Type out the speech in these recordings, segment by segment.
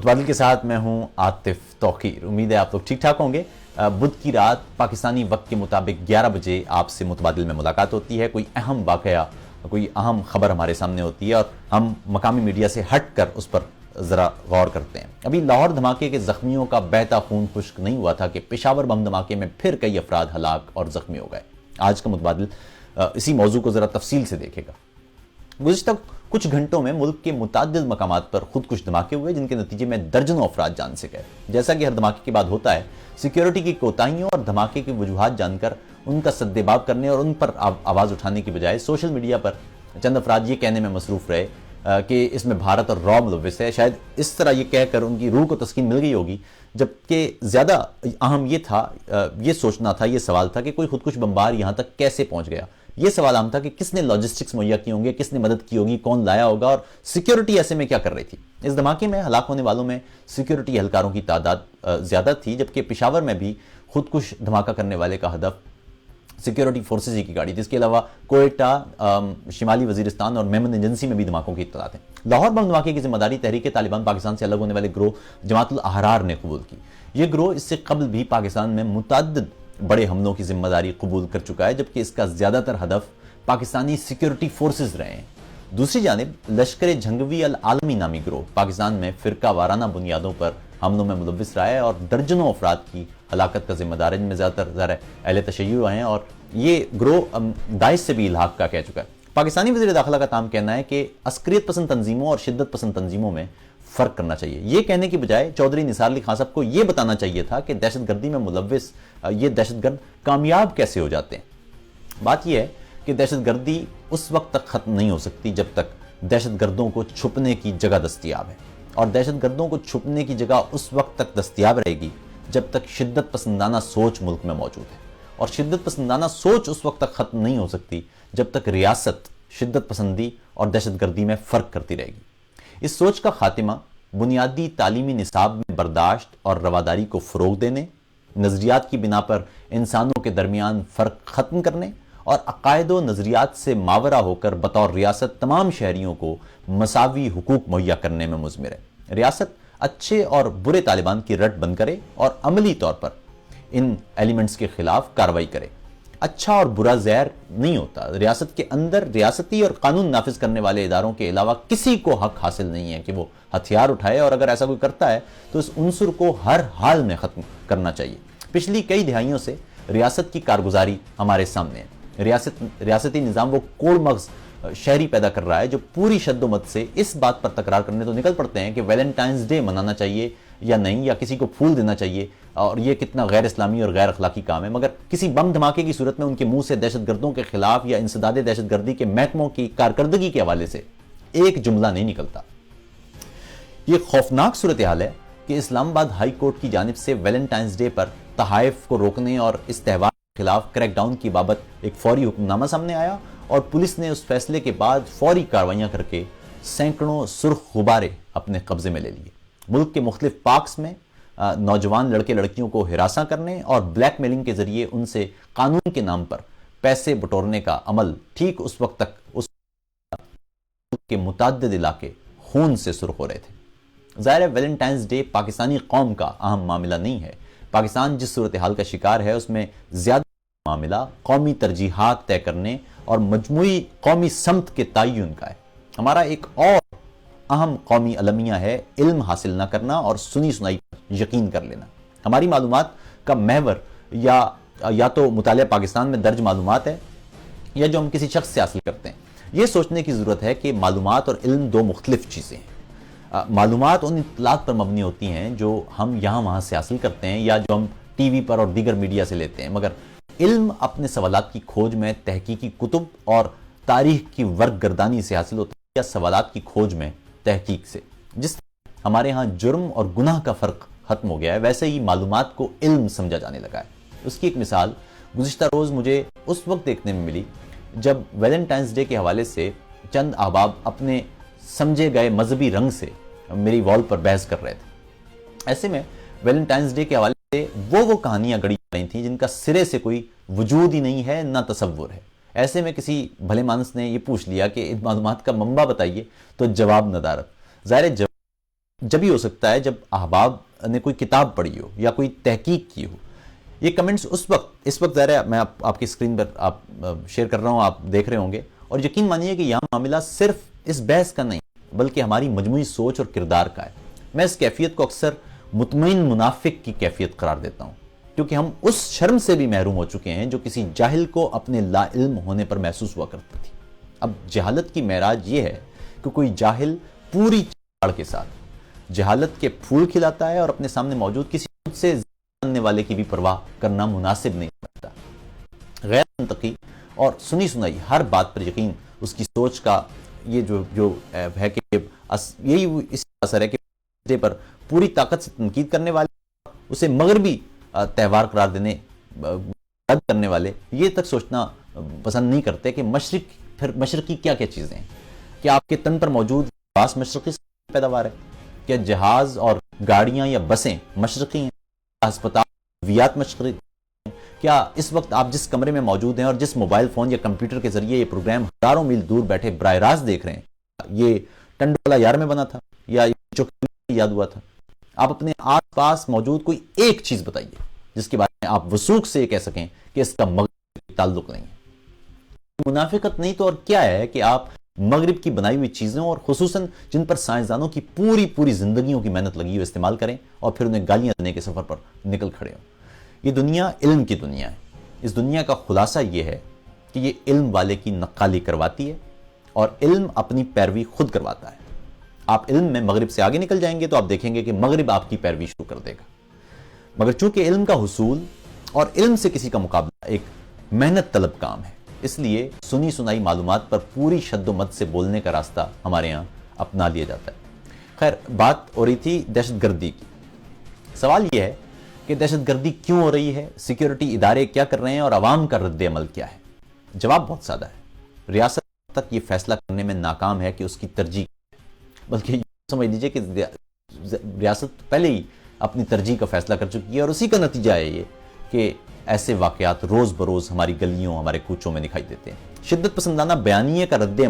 متبادل کے ساتھ میں ہوں عاطف توقیر. امید ہے آپ لوگ ٹھیک ٹھاک ہوں گے. بدھ کی رات پاکستانی وقت کے مطابق 11 بجے آپ سے متبادل میں ملاقات ہوتی ہے. کوئی اہم واقعہ، کوئی اہم خبر ہمارے سامنے ہوتی ہے اور ہم مقامی میڈیا سے ہٹ کر اس پر ذرا غور کرتے ہیں. ابھی لاہور دھماکے کے زخمیوں کا بہتا خون خشک نہیں ہوا تھا کہ پشاور بم دھماکے میں پھر کئی افراد ہلاک اور زخمی ہو گئے. آج کا متبادل اسی موضوع کو ذرا تفصیل سے دیکھے گا. گزشتہ کچھ گھنٹوں میں ملک کے متعدد مقامات پر خودکش دھماکے ہوئے جن کے نتیجے میں درجنوں افراد جان سے گئے. جیسا کہ ہر دھماکے کے بعد ہوتا ہے، سیکیورٹی کی کوتاہیوں اور دھماکے کی وجوہات جان کر ان کا سدباب کرنے اور ان پر آواز اٹھانے کی بجائے سوشل میڈیا پر چند افراد یہ کہنے میں مصروف رہے کہ اس میں بھارت اور را ملوث ہے. شاید اس طرح یہ کہہ کر ان کی روح کو تسکین مل گئی ہوگی، جبکہ زیادہ اہم یہ سوچنا تھا، یہ سوال تھا کہ کوئی خودکش بمبار یہاں تک کیسے پہنچ گیا. یہ سوال عام تھا کہ کس نے لاجسٹکس مہیا کی ہوں گے، کس نے مدد کی ہوگی، کون لایا ہوگا اور سیکیورٹی ایسے میں کیا کر رہی تھی. اس دھماکے میں ہلاک ہونے والوں میں سیکیورٹی اہلکاروں کی تعداد زیادہ تھی، جبکہ پشاور میں بھی خودکش دھماکہ کرنے والے کا ہدف سیکیورٹی فورسز کی گاڑی تھی. اس کے علاوہ کوئٹہ، شمالی وزیرستان اور میمن ایجنسی میں بھی دھماکوں کی اطلاعات ہیں. لاہور بم دھماکے کی ذمہ داری تحریک طالبان پاکستان سے الگ ہونے والے گروہ جماعت الاحرار نے قبول کی. یہ گروہ اس سے قبل بھی پاکستان میں متعدد بڑے حملوں کی ذمہ داری قبول کر چکا ہے، جبکہ اس کا زیادہ تر ہدف پاکستانی سیکیورٹی فورسز رہے ہیں. دوسری جانب لشکر جھنگوی العالمی نامی گروہ پاکستان میں فرقہ وارانہ بنیادوں پر حملوں میں ملوث رہا ہے اور درجنوں افراد کی ہلاکت کا ذمہ دار ہے، جن میں زیادہ تر اہل تشیع ہیں اور یہ گروہ داعش سے بھی الحاق کا کہہ چکا ہے. پاکستانی وزیر داخلہ کا تام کہنا ہے کہ عسکریت پسند تنظیموں اور شدت پسند تنظیموں میں فرق کرنا چاہیے. یہ کہنے کی بجائے چودھری نثار علی خان صاحب کو یہ بتانا چاہیے تھا کہ دہشت گردی میں ملوث یہ دہشت گرد کامیاب کیسے ہو جاتے ہیں. بات یہ ہے کہ دہشت گردی اس وقت تک ختم نہیں ہو سکتی جب تک دہشت گردوں کو چھپنے کی جگہ دستیاب ہے، اور دہشت گردوں کو چھپنے کی جگہ اس وقت تک دستیاب رہے گی جب تک شدت پسندانہ سوچ ملک میں موجود ہے، اور شدت پسندانہ سوچ اس وقت تک ختم نہیں ہو سکتی جب تک ریاست شدت پسندی اور دہشت گردی میں فرق کرتی رہے گی. اس سوچ کا خاتمہ بنیادی تعلیمی نصاب میں برداشت اور رواداری کو فروغ دینے، نظریات کی بنا پر انسانوں کے درمیان فرق ختم کرنے اور عقائد و نظریات سے ماورہ ہو کر بطور ریاست تمام شہریوں کو مساوی حقوق مہیا کرنے میں مضمر ہے. ریاست اچھے اور برے طالبان کی رٹ بند کرے اور عملی طور پر ان ایلیمنٹس کے خلاف کارروائی کرے. اچھا اور برا زہر نہیں ہوتا. ریاست کے اندر ریاستی اور قانون نافذ کرنے والے اداروں کے علاوہ کسی کو حق حاصل نہیں ہے کہ وہ ہتھیار اٹھائے، اور اگر ایسا کوئی کرتا ہے تو اس عنصر کو ہر حال میں ختم کرنا چاہیے. پچھلی کئی دہائیوں سے ریاست کی کارگزاری ہمارے سامنے ہے. ریاستی نظام وہ کوڑ مغز شہری پیدا کر رہا ہے جو پوری شد و مت سے اس بات پر تکرار کرنے تو نکل پڑتے ہیں کہ ویلنٹائنز ڈے منانا چاہیے یا نہیں، یا کسی کو پھول دینا چاہیے، اور یہ کتنا غیر اسلامی اور غیر اخلاقی کام ہے، مگر کسی بم دھماکے کی صورت میں ان کے منہ سے دہشت گردوں کے خلاف یا انسداد دہشت گردی کے محکموں کی کارکردگی کے حوالے سے ایک جملہ نہیں نکلتا. یہ خوفناک صورتحال ہے کہ اسلام آباد ہائی کورٹ کی جانب سے ویلنٹائنز ڈے پر تحائف کو روکنے اور اس تہوار کے خلاف کریک ڈاؤن کی بابت ایک فوری حکم نامہ سامنے آیا، اور پولیس نے اس فیصلے کے بعد فوری کارروائیاں کر کے سینکڑوں سرخ غبارے اپنے قبضے میں لے لیے. ملک کے مختلف پارکس میں نوجوان لڑکے لڑکیوں کو ہراساں کرنے اور بلیک میلنگ کے ذریعے ان سے قانون کے نام پر پیسے بٹورنے کا عمل ٹھیک اس وقت تک اس کے متعدد علاقے خون سے سرخ ہو رہے تھے. ظاہر ہے ویلنٹائنز ڈے پاکستانی قوم کا اہم معاملہ نہیں ہے. پاکستان جس صورتحال کا شکار ہے اس میں زیادہ معاملہ قومی ترجیحات طے کرنے اور مجموعی قومی سمت کے تعین کا ہے. ہمارا ایک اور اہم قومی المیہ ہے علم حاصل نہ کرنا اور سنی سنائی پر یقین کر لینا. ہماری معلومات کا محور یا تو مطالعہ پاکستان میں درج معلومات ہے یا جو ہم کسی شخص سے حاصل کرتے ہیں. یہ سوچنے کی ضرورت ہے کہ معلومات اور علم دو مختلف چیزیں ہیں. معلومات ان اطلاعات پر مبنی ہوتی ہیں جو ہم یہاں وہاں سے حاصل کرتے ہیں یا جو ہم ٹی وی پر اور دیگر میڈیا سے لیتے ہیں، مگر علم اپنے سوالات کی کھوج میں تحقیقی کتب اور تاریخ کی ورق گردانی سے حاصل ہوتا ہے، یا سوالات کی کھوج میں تحقیق سے. جس ہمارے ہاں جرم اور گناہ کا فرق ختم ہو گیا ہے، ویسے ہی معلومات کو علم سمجھا جانے لگا ہے. اس کی ایک مثال گزشتہ روز مجھے اس وقت دیکھنے میں ملی جب ویلنٹائنز ڈے کے حوالے سے چند احباب اپنے سمجھے گئے مذہبی رنگ سے میری وال پر بحث کر رہے تھے. ایسے میں ویلنٹائنز ڈے کے حوالے سے وہ کہانیاں گڑی جا رہی تھیں جن کا سرے سے کوئی وجود ہی نہیں ہے، نہ تصور ہے. ایسے میں کسی بھلے مانس نے یہ پوچھ لیا کہ ان معلومات کا منبع بتائیے، تو جواب ندارت. ظاہر جب ہی ہو سکتا ہے جب احباب نے کوئی کتاب پڑھی ہو یا کوئی تحقیق کی ہو. یہ کمنٹس اس وقت ظاہر ہے میں آپ کی اسکرین پر آپ شیئر کر رہا ہوں, آپ دیکھ رہے ہوں گے, اور یقین مانیے کہ یہاں معاملہ صرف اس بحث کا نہیں بلکہ ہماری مجموعی سوچ اور کردار کا ہے. میں اس کیفیت کو اکثر مطمئن منافق کی کیفیت قرار دیتا ہوں, کیونکہ ہم اس شرم سے بھی محروم ہو چکے ہیں جو کسی جاہل کو اپنے لا علم ہونے پر محسوس ہوا کرتی تھی. اب جہالت کی معراج یہ ہے کہ کوئی جاہل پوری چاڑ کے ساتھ جہالت کے پھول کھلاتا ہے اور اپنے سامنے موجود کسی سے جاننے والے کی بھی پرواہ کرنا مناسب نہیں سمجھتا. غیر منطقی اور سنی سنائی ہر بات پر یقین اس کی سوچ کا یہ جو ہے کہ یہی اس اثر ہے کہ پر پوری طاقت سے تنقید کرنے والے, اسے مغربی تہوار قرار دینے رد کرنے والے یہ تک سوچنا پسند نہیں کرتے کہ مشرقی کیا کیا چیزیں ہیں. کیا آپ کے تن پر موجود لباس مشرقی پیداوار ہے؟ کیا جہاز اور گاڑیاں یا بسیں مشرقی ہیں؟ ہسپتال ویات مشرقی ہیں؟ کیا اس وقت آپ جس کمرے میں موجود ہیں اور جس موبائل فون یا کمپیوٹر کے ذریعے یہ پروگرام ہزاروں میل دور بیٹھے براہ راست دیکھ رہے ہیں, یہ ٹنڈو والا یار میں بنا تھا یا یاد ہوا تھا؟ آپ اپنے آس پاس موجود کوئی ایک چیز بتائیے جس کے بارے میں آپ وثوق سے یہ کہہ سکیں کہ اس کا مغرب تعلق نہیں ہے. منافقت نہیں تو اور کیا ہے کہ آپ مغرب کی بنائی ہوئی چیزوں اور خصوصاً جن پر سائنسدانوں کی پوری زندگیوں کی محنت لگی ہو استعمال کریں اور پھر انہیں گالیاں دینے کے سفر پر نکل کھڑے ہوں. یہ دنیا علم کی دنیا ہے. اس دنیا کا خلاصہ یہ ہے کہ یہ علم والے کی نقالی کرواتی ہے اور علم اپنی پیروی خود کرواتا ہے. آپ علم میں مغرب سے آگے نکل جائیں گے تو آپ دیکھیں گے کہ مغرب آپ کی پیروی شروع کر دے گا. مگر چونکہ علم کا حصول اور علم سے کسی کا مقابلہ ایک محنت طلب کام ہے, اس لیے سنی سنائی معلومات پر پوری شد و مد سے بولنے کا راستہ ہمارے ہاں اپنا لیا جاتا ہے. خیر, بات ہو رہی تھی دہشت گردی کی. سوال یہ ہے کہ دہشت گردی کیوں ہو رہی ہے, سیکیورٹی ادارے کیا کر رہے ہیں اور عوام کا رد عمل کیا ہے؟ جواب بہت سادہ ہے. ریاست تک یہ فیصلہ کرنے میں ناکام ہے کہ اس کی ترجیح, بلکہ یہ سمجھ لیجئے کہ ریاست پہلے ہی اپنی ترجیح کا فیصلہ کر چکی ہے اور اسی کا نتیجہ ہے یہ کہ ایسے واقعات روز بروز ہماری گلیوں ہمارے کوچوں میں دکھائی دیتے ہیں. شدت پسندانہ بیانیے کا رد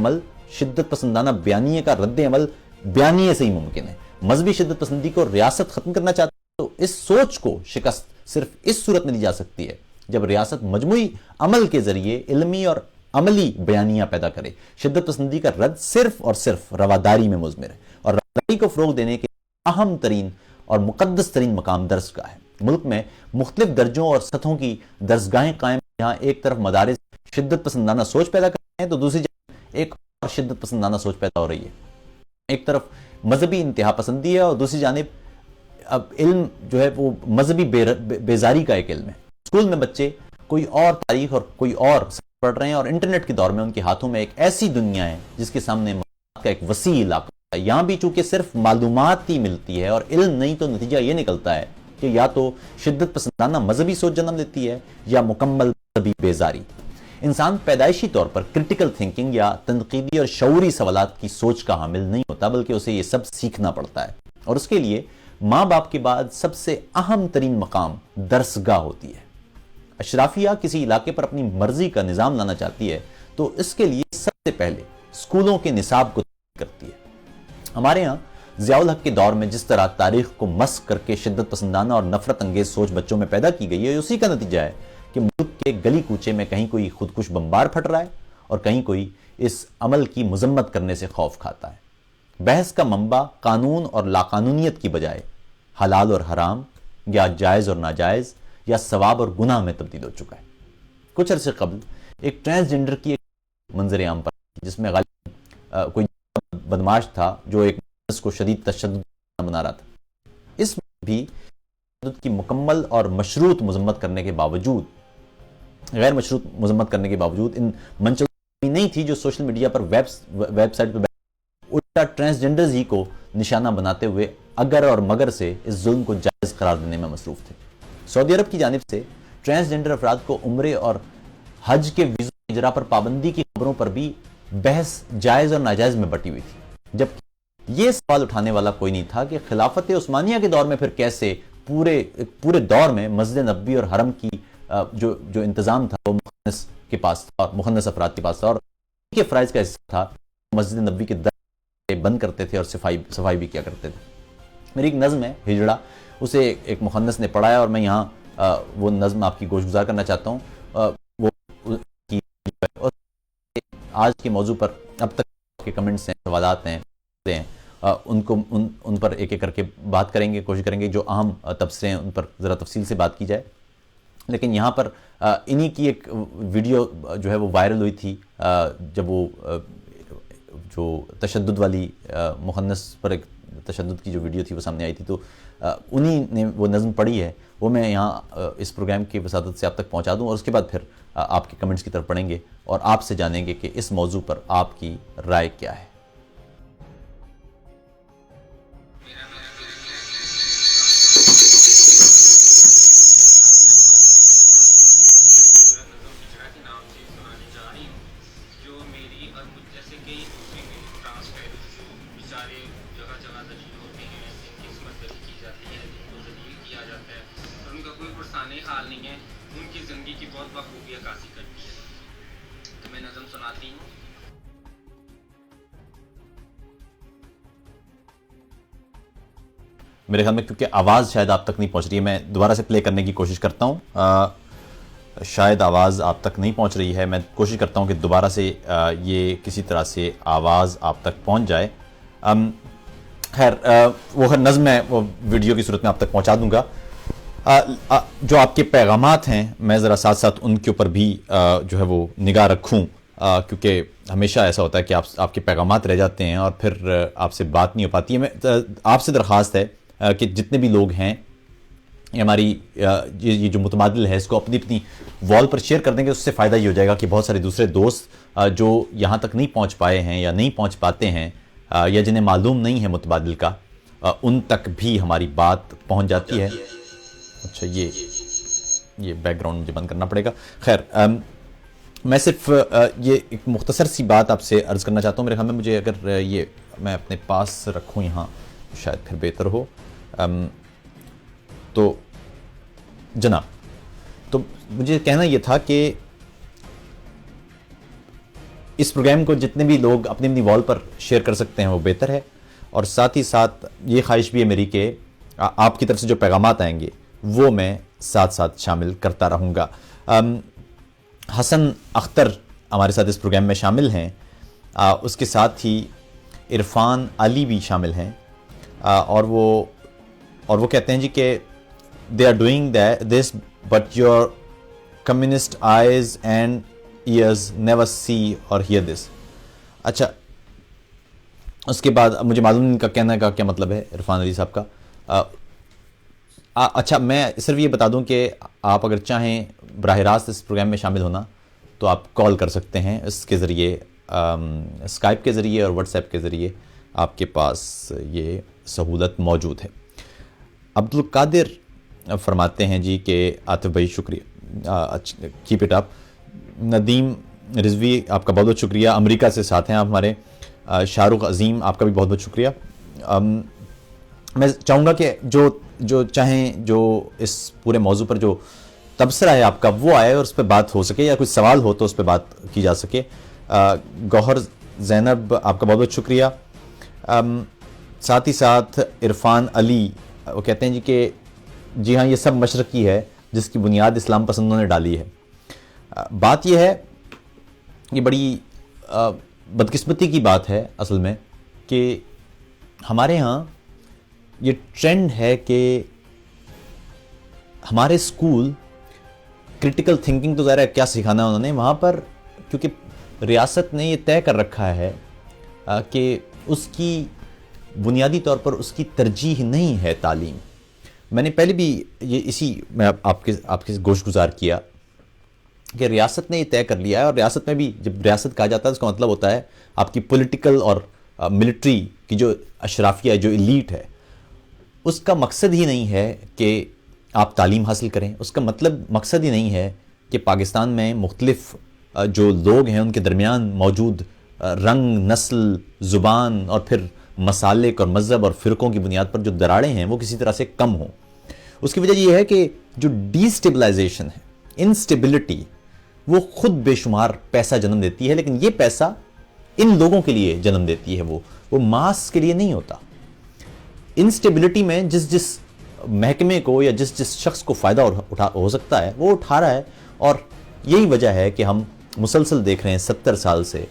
عمل بیانیے سے ہی ممکن ہے. مذہبی شدت پسندی کو ریاست ختم کرنا چاہتی ہے تو اس سوچ کو شکست صرف اس صورت میں دی جا سکتی ہے جب ریاست مجموعی عمل کے ذریعے علمی اور عملی بیانیاں پیدا کرے. شدت پسندی کا رد صرف اور صرف رواداری میں مضمر ہے اور رواداری کو فروغ دینے کے اہم ترین اور مقدس ترین مقام درسگاہ ہے. ملک میں مختلف درجوں اور سطحوں کی درسگاہیں قائم ہیں. یہاں ایک طرف مدارس شدت پسندانہ سوچ پیدا کر رہے ہیں تو دوسری جانب ایک اور شدت پسندانہ سوچ پیدا ہو رہی ہے. ایک طرف مذہبی انتہا پسندی ہے اور دوسری جانب اب علم جو ہے وہ مذہبی بیزاری کا ایک علم ہے. اسکول میں بچے کوئی اور تاریخ اور کوئی اور پڑھ رہے ہیں اور انٹرنیٹ کے دور میں ان کے ہاتھوں میں ایک ایسی دنیا ہے جس کے سامنے معلومات کا ایک وسیع علاقہ ہے. یہاں بھی چونکہ صرف معلومات ہی ملتی ہے اور علم نہیں تو نتیجہ یہ نکلتا ہے کہ یا تو شدت پسندانہ مذہبی سوچ جنم لیتی ہے یا مکمل مذہبی بیزاری. انسان پیدائشی طور پر کرٹیکل تھنکنگ یا تنقیدی اور شعوری سوالات کی سوچ کا حامل نہیں ہوتا بلکہ اسے یہ سب سیکھنا پڑتا ہے اور اس کے لیے ماں باپ کے بعد سب سے اہم ترین مقام درسگاہ ہوتی ہے. اشرافیہ کسی علاقے پر اپنی مرضی کا نظام لانا چاہتی ہے تو اس کے لیے سب سے پہلے اسکولوں کے نصاب کو کرتی ہے. ہمارے ہاں ضیاء الحق کے دور میں جس طرح تاریخ کو مسخ کر کے شدت پسندانہ اور نفرت انگیز سوچ بچوں میں پیدا کی گئی ہے, اسی کا نتیجہ ہے کہ ملک کے گلی کوچے میں کہیں کوئی خودکش بمبار پھٹ رہا ہے اور کہیں کوئی اس عمل کی مذمت کرنے سے خوف کھاتا ہے. بحث کا منبع قانون اور لاقانونیت کی بجائے حلال اور حرام یا جائز اور ناجائز یا ثواب اور گناہ میں تبدیل ہو چکا ہے. کچھ عرصے قبل ایک ٹرانسجنڈر کی ایک منظر عام پر جس میں غالباً کوئی بدماش تھا جو ایک کو شدید تشدد بنا رہا تھا. اس میں بھی تشدد کی مکمل اور مشروط مذمت کرنے کے باوجود غیر مشروط مذمت کرنے کے باوجود ان منچوں نہیں تھی جو سوشل میڈیا پر ویب سائٹ پر الٹا ٹرانسجنڈرز ہی کو نشانہ بناتے ہوئے اگر اور مگر سے اس ظلم کو جائز قرار دینے میں مصروف تھے. سعودی عرب کی جانب سے ٹرانسجنڈر افراد کو عمرے اور حج کے ویزوں اجرا پر پابندی کی خبروں پر بھی بحث جائز اور ناجائز میں بٹی ہوئی تھی, جبکہ یہ سوال اٹھانے والا کوئی نہیں تھا کہ خلافت عثمانیہ کے دور میں پھر کیسے پورے دور میں مسجد نبوی اور حرم کی جو انتظام تھا وہ مخنث کے پاس تھا اور مخنث افراد کے پاس تھا اور ان کے فرائض کا حصہ تھا مسجد نبوی کے در بند کرتے تھے اور صفائی بھی کیا کرتے تھے. میری ایک نظم ہے ہجڑا، اسے ایک مخنث نے پڑھا ہے اور میں یہاں وہ نظم آپ کی گوش گزار کرنا چاہتا ہوں. وہ اور آج کے موضوع پر اب تک کے کمنٹس ہیں، سوالات ہیں، ان پر ایک ایک کر کے بات کریں گے، کوشش کریں گے جو اہم تبصرے ہیں ان پر ذرا تفصیل سے بات کی جائے. لیکن یہاں پر انہی کی ایک ویڈیو جو ہے وہ وائرل ہوئی تھی جب وہ جو تشدد والی مخنث پر ایک تشدد کی جو ویڈیو تھی وہ سامنے آئی تھی، تو انہی نے وہ نظم پڑھی ہے، وہ میں یہاں اس پروگرام کی وساطت سے آپ تک پہنچا دوں اور اس کے بعد پھر آپ کے کمنٹس کی طرف پڑھیں گے اور آپ سے جانیں گے کہ اس موضوع پر آپ کی رائے کیا ہے. حال نہیں ہے، ان کی زندگی کی بہت بخوبی عکاسی کرتی ہے. تو میں نظم سناتی ہوں. میرے خیال میں کیونکہ آواز شاید آپ تک نہیں پہنچ رہی ہے، میں دوبارہ سے پلے کرنے کی کوشش کرتا ہوں. شاید آواز آپ تک نہیں پہنچ رہی ہے، میں کوشش کرتا ہوں کہ دوبارہ سے یہ کسی طرح سے آواز آپ تک پہنچ جائے. خیر وہ نظم میں وہ ویڈیو کی صورت میں آپ تک پہنچا دوں گا. جو آپ کے پیغامات ہیں میں ذرا ساتھ ساتھ ان کے اوپر بھی جو ہے وہ نگاہ رکھوں، کیونکہ ہمیشہ ایسا ہوتا ہے کہ آپ کے پیغامات رہ جاتے ہیں اور پھر آپ سے بات نہیں ہو پاتی ہے. میں آپ سے درخواست ہے کہ جتنے بھی لوگ ہیں ہماری یہ جو متبادل ہے اس کو اپنی اپنی وال پر شیئر کر دیں گے. اس سے فائدہ یہ ہو جائے گا کہ بہت سارے دوسرے دوست جو یہاں تک نہیں پہنچ پائے ہیں یا نہیں پہنچ پاتے ہیں یا جنہیں معلوم نہیں ہے متبادل کا، ان تک بھی ہماری بات پہنچ جاتی ہے. اچھا یہ بیک گراؤنڈ مجھے بند کرنا پڑے گا. خیر میں صرف یہ ایک مختصر سی بات آپ سے عرض کرنا چاہتا ہوں. میرے خیال میں مجھے اگر یہ میں اپنے پاس رکھوں یہاں شاید پھر بہتر ہو. تو جناب، تو مجھے کہنا یہ تھا کہ اس پروگرام کو جتنے بھی لوگ اپنی اپنی وال پر شیئر کر سکتے ہیں وہ بہتر ہے، اور ساتھ ہی ساتھ یہ خواہش بھی ہے میری کہ آپ کی طرف سے جو پیغامات آئیں گے وہ میں ساتھ ساتھ شامل کرتا رہوں گا. حسن اختر ہمارے ساتھ اس پروگرام میں شامل ہیں، اس کے ساتھ ہی عرفان علی بھی شامل ہیں، اور وہ کہتے ہیں جی کہ they are doing this but your communist eyes and ears never see or hear this. اچھا اس کے بعد مجھے معلوم ان کا کہنے کا کیا مطلب ہے عرفان علی صاحب کا. اچھا میں صرف یہ بتا دوں کہ آپ اگر چاہیں براہ راست اس پروگرام میں شامل ہونا تو آپ کال کر سکتے ہیں اس کے ذریعے، اسکائپ کے ذریعے اور واٹس ایپ کے ذریعے آپ کے پاس یہ سہولت موجود ہے. عبدالقادر فرماتے ہیں جی کہ عاطف بھائی شکریہ، keep it up. Nadeem Rizvi آپ کا بہت بہت شکریہ، امریکہ سے ساتھ ہیں آپ ہمارے. شاہ رخ عظیم آپ کا بھی بہت بہت شکریہ. میں چاہوں گا کہ جو چاہیں جو اس پورے موضوع پر جو تبصرہ ہے آپ کا وہ آئے اور اس پہ بات ہو سکے، یا کوئی سوال ہو تو اس پہ بات کی جا سکے. گوہر زینب آپ کا بہت بہت شکریہ. ساتھ ہی ساتھ عرفان علی وہ کہتے ہیں جی کہ جی ہاں یہ سب مشرقی ہے جس کی بنیاد اسلام پسندوں نے ڈالی ہے. بات یہ ہے، یہ بڑی بدقسمتی کی بات ہے اصل میں کہ ہمارے ہاں یہ ٹرینڈ ہے کہ ہمارے اسکول کرٹیکل تھنکنگ تو ظاہر ہے کیا سکھانا ہے انہوں نے وہاں پر، کیونکہ ریاست نے یہ طے کر رکھا ہے کہ اس کی بنیادی طور پر اس کی ترجیح نہیں ہے تعلیم. میں نے پہلے بھی یہ میں آپ کے گوش گزار کیا کہ ریاست نے یہ طے کر لیا ہے، اور ریاست میں بھی جب ریاست کہا جاتا ہے اس کا مطلب ہوتا ہے آپ کی پولیٹیکل اور ملٹری کی جو اشرافیہ جو ایلیٹ ہے، اس کا مقصد ہی نہیں ہے کہ آپ تعلیم حاصل کریں. اس کا مقصد ہی نہیں ہے کہ پاکستان میں مختلف جو لوگ ہیں ان کے درمیان موجود رنگ، نسل، زبان اور پھر مسالک اور مذہب اور فرقوں کی بنیاد پر جو دراڑیں ہیں وہ کسی طرح سے کم ہوں. اس کی وجہ یہ ہے کہ جو ڈی سٹیبلائزیشن ہے، انسٹیبلٹی، وہ خود بے شمار پیسہ جنم دیتی ہے، لیکن یہ پیسہ ان لوگوں کے لیے جنم دیتی ہے، وہ ماس کے لیے نہیں ہوتا. انسٹیبلٹی میں جس محکمے کو یا جس شخص کو فائدہ ہو سکتا ہے وہ اٹھا رہا ہے، اور یہی وجہ ہے کہ ہم مسلسل دیکھ رہے ہیں 70 سال سے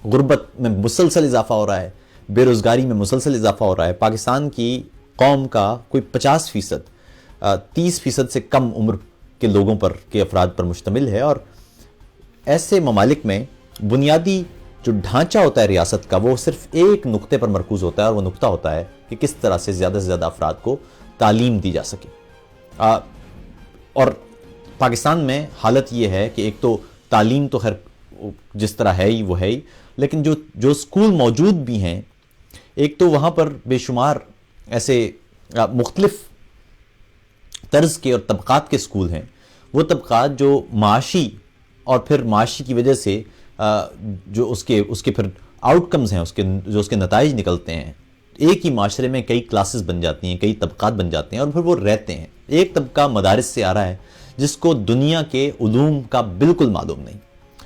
غربت میں مسلسل اضافہ ہو رہا ہے، بے روزگاری میں مسلسل اضافہ ہو رہا ہے. پاکستان کی قوم کا کوئی 50%، 30% سے کم عمر کے لوگوں پر، کے افراد پر مشتمل ہے، اور ایسے ممالک میں بنیادی جو ڈھانچہ ہوتا ہے ریاست کا وہ صرف ایک نقطے پر مرکوز ہوتا ہے، اور وہ نقطہ ہوتا ہے کہ کس طرح سے زیادہ افراد کو تعلیم دی جا سکے. اور پاکستان میں حالت یہ ہے کہ ایک تو تعلیم تو خیر جس طرح ہے ہی وہ ہے ہی، لیکن جو اسکول موجود بھی ہیں، ایک تو وہاں پر بے شمار ایسے مختلف طرز کے اور طبقات کے اسکول ہیں. وہ طبقات جو معاشی اور پھر معاشی کی وجہ سے جو اس کے پھر آؤٹ کمز ہیں، جو اس کے نتائج نکلتے ہیں، ایک ہی معاشرے میں کئی کلاسز بن جاتی ہیں، کئی طبقات بن جاتے ہیں، اور پھر وہ رہتے ہیں. ایک طبقہ مدارس سے آ رہا ہے جس کو دنیا کے علوم کا بالکل معلوم نہیں.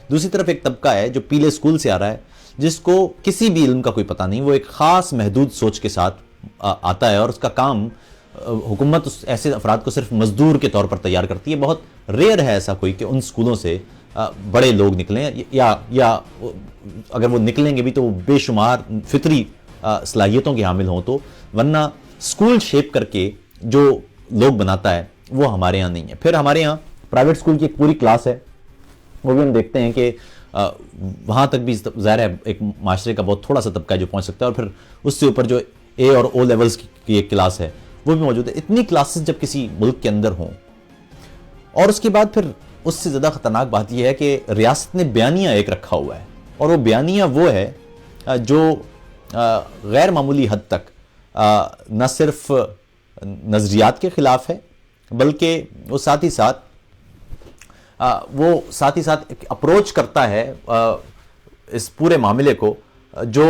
دوسری طرف ایک طبقہ ہے جو پیلے اسکول سے آ رہا ہے جس کو کسی بھی علم کا کوئی پتہ نہیں. وہ ایک خاص محدود سوچ کے ساتھ آتا ہے، اور اس کا کام حکومت ایسے افراد کو صرف مزدور کے طور پر تیار کرتی ہے. بہت ریئر ہے ایسا کوئی کہ ان اسکولوں سے بڑے لوگ نکلیں، یا اگر وہ نکلیں گے بھی تو وہ بے شمار فطری صلاحیتوں کے حامل ہوں. تو ورنہ اسکول شیپ کر کے جو لوگ بناتا ہے وہ ہمارے ہاں نہیں ہے. پھر ہمارے ہاں پرائیویٹ اسکول کی ایک پوری کلاس ہے، وہ بھی ہم دیکھتے ہیں کہ وہاں تک بھی ظاہر ہے ایک معاشرے کا بہت تھوڑا سا طبقہ جو پہنچ سکتا ہے، اور پھر اس سے اوپر جو اے اور او لیولز کی ایک کلاس ہے وہ بھی موجود ہے. اتنی کلاسز جب کسی ملک کے اندر ہوں، اور اس کے بعد پھر اس سے زیادہ خطرناک بات یہ ہے کہ ریاست نے بیانیہ ایک رکھا ہوا ہے، اور وہ بیانیہ وہ ہے جو غیر معمولی حد تک نہ صرف نظریات کے خلاف ہے، بلکہ وہ ساتھ ہی ساتھ ایک اپروچ کرتا ہے اس پورے معاملے کو جو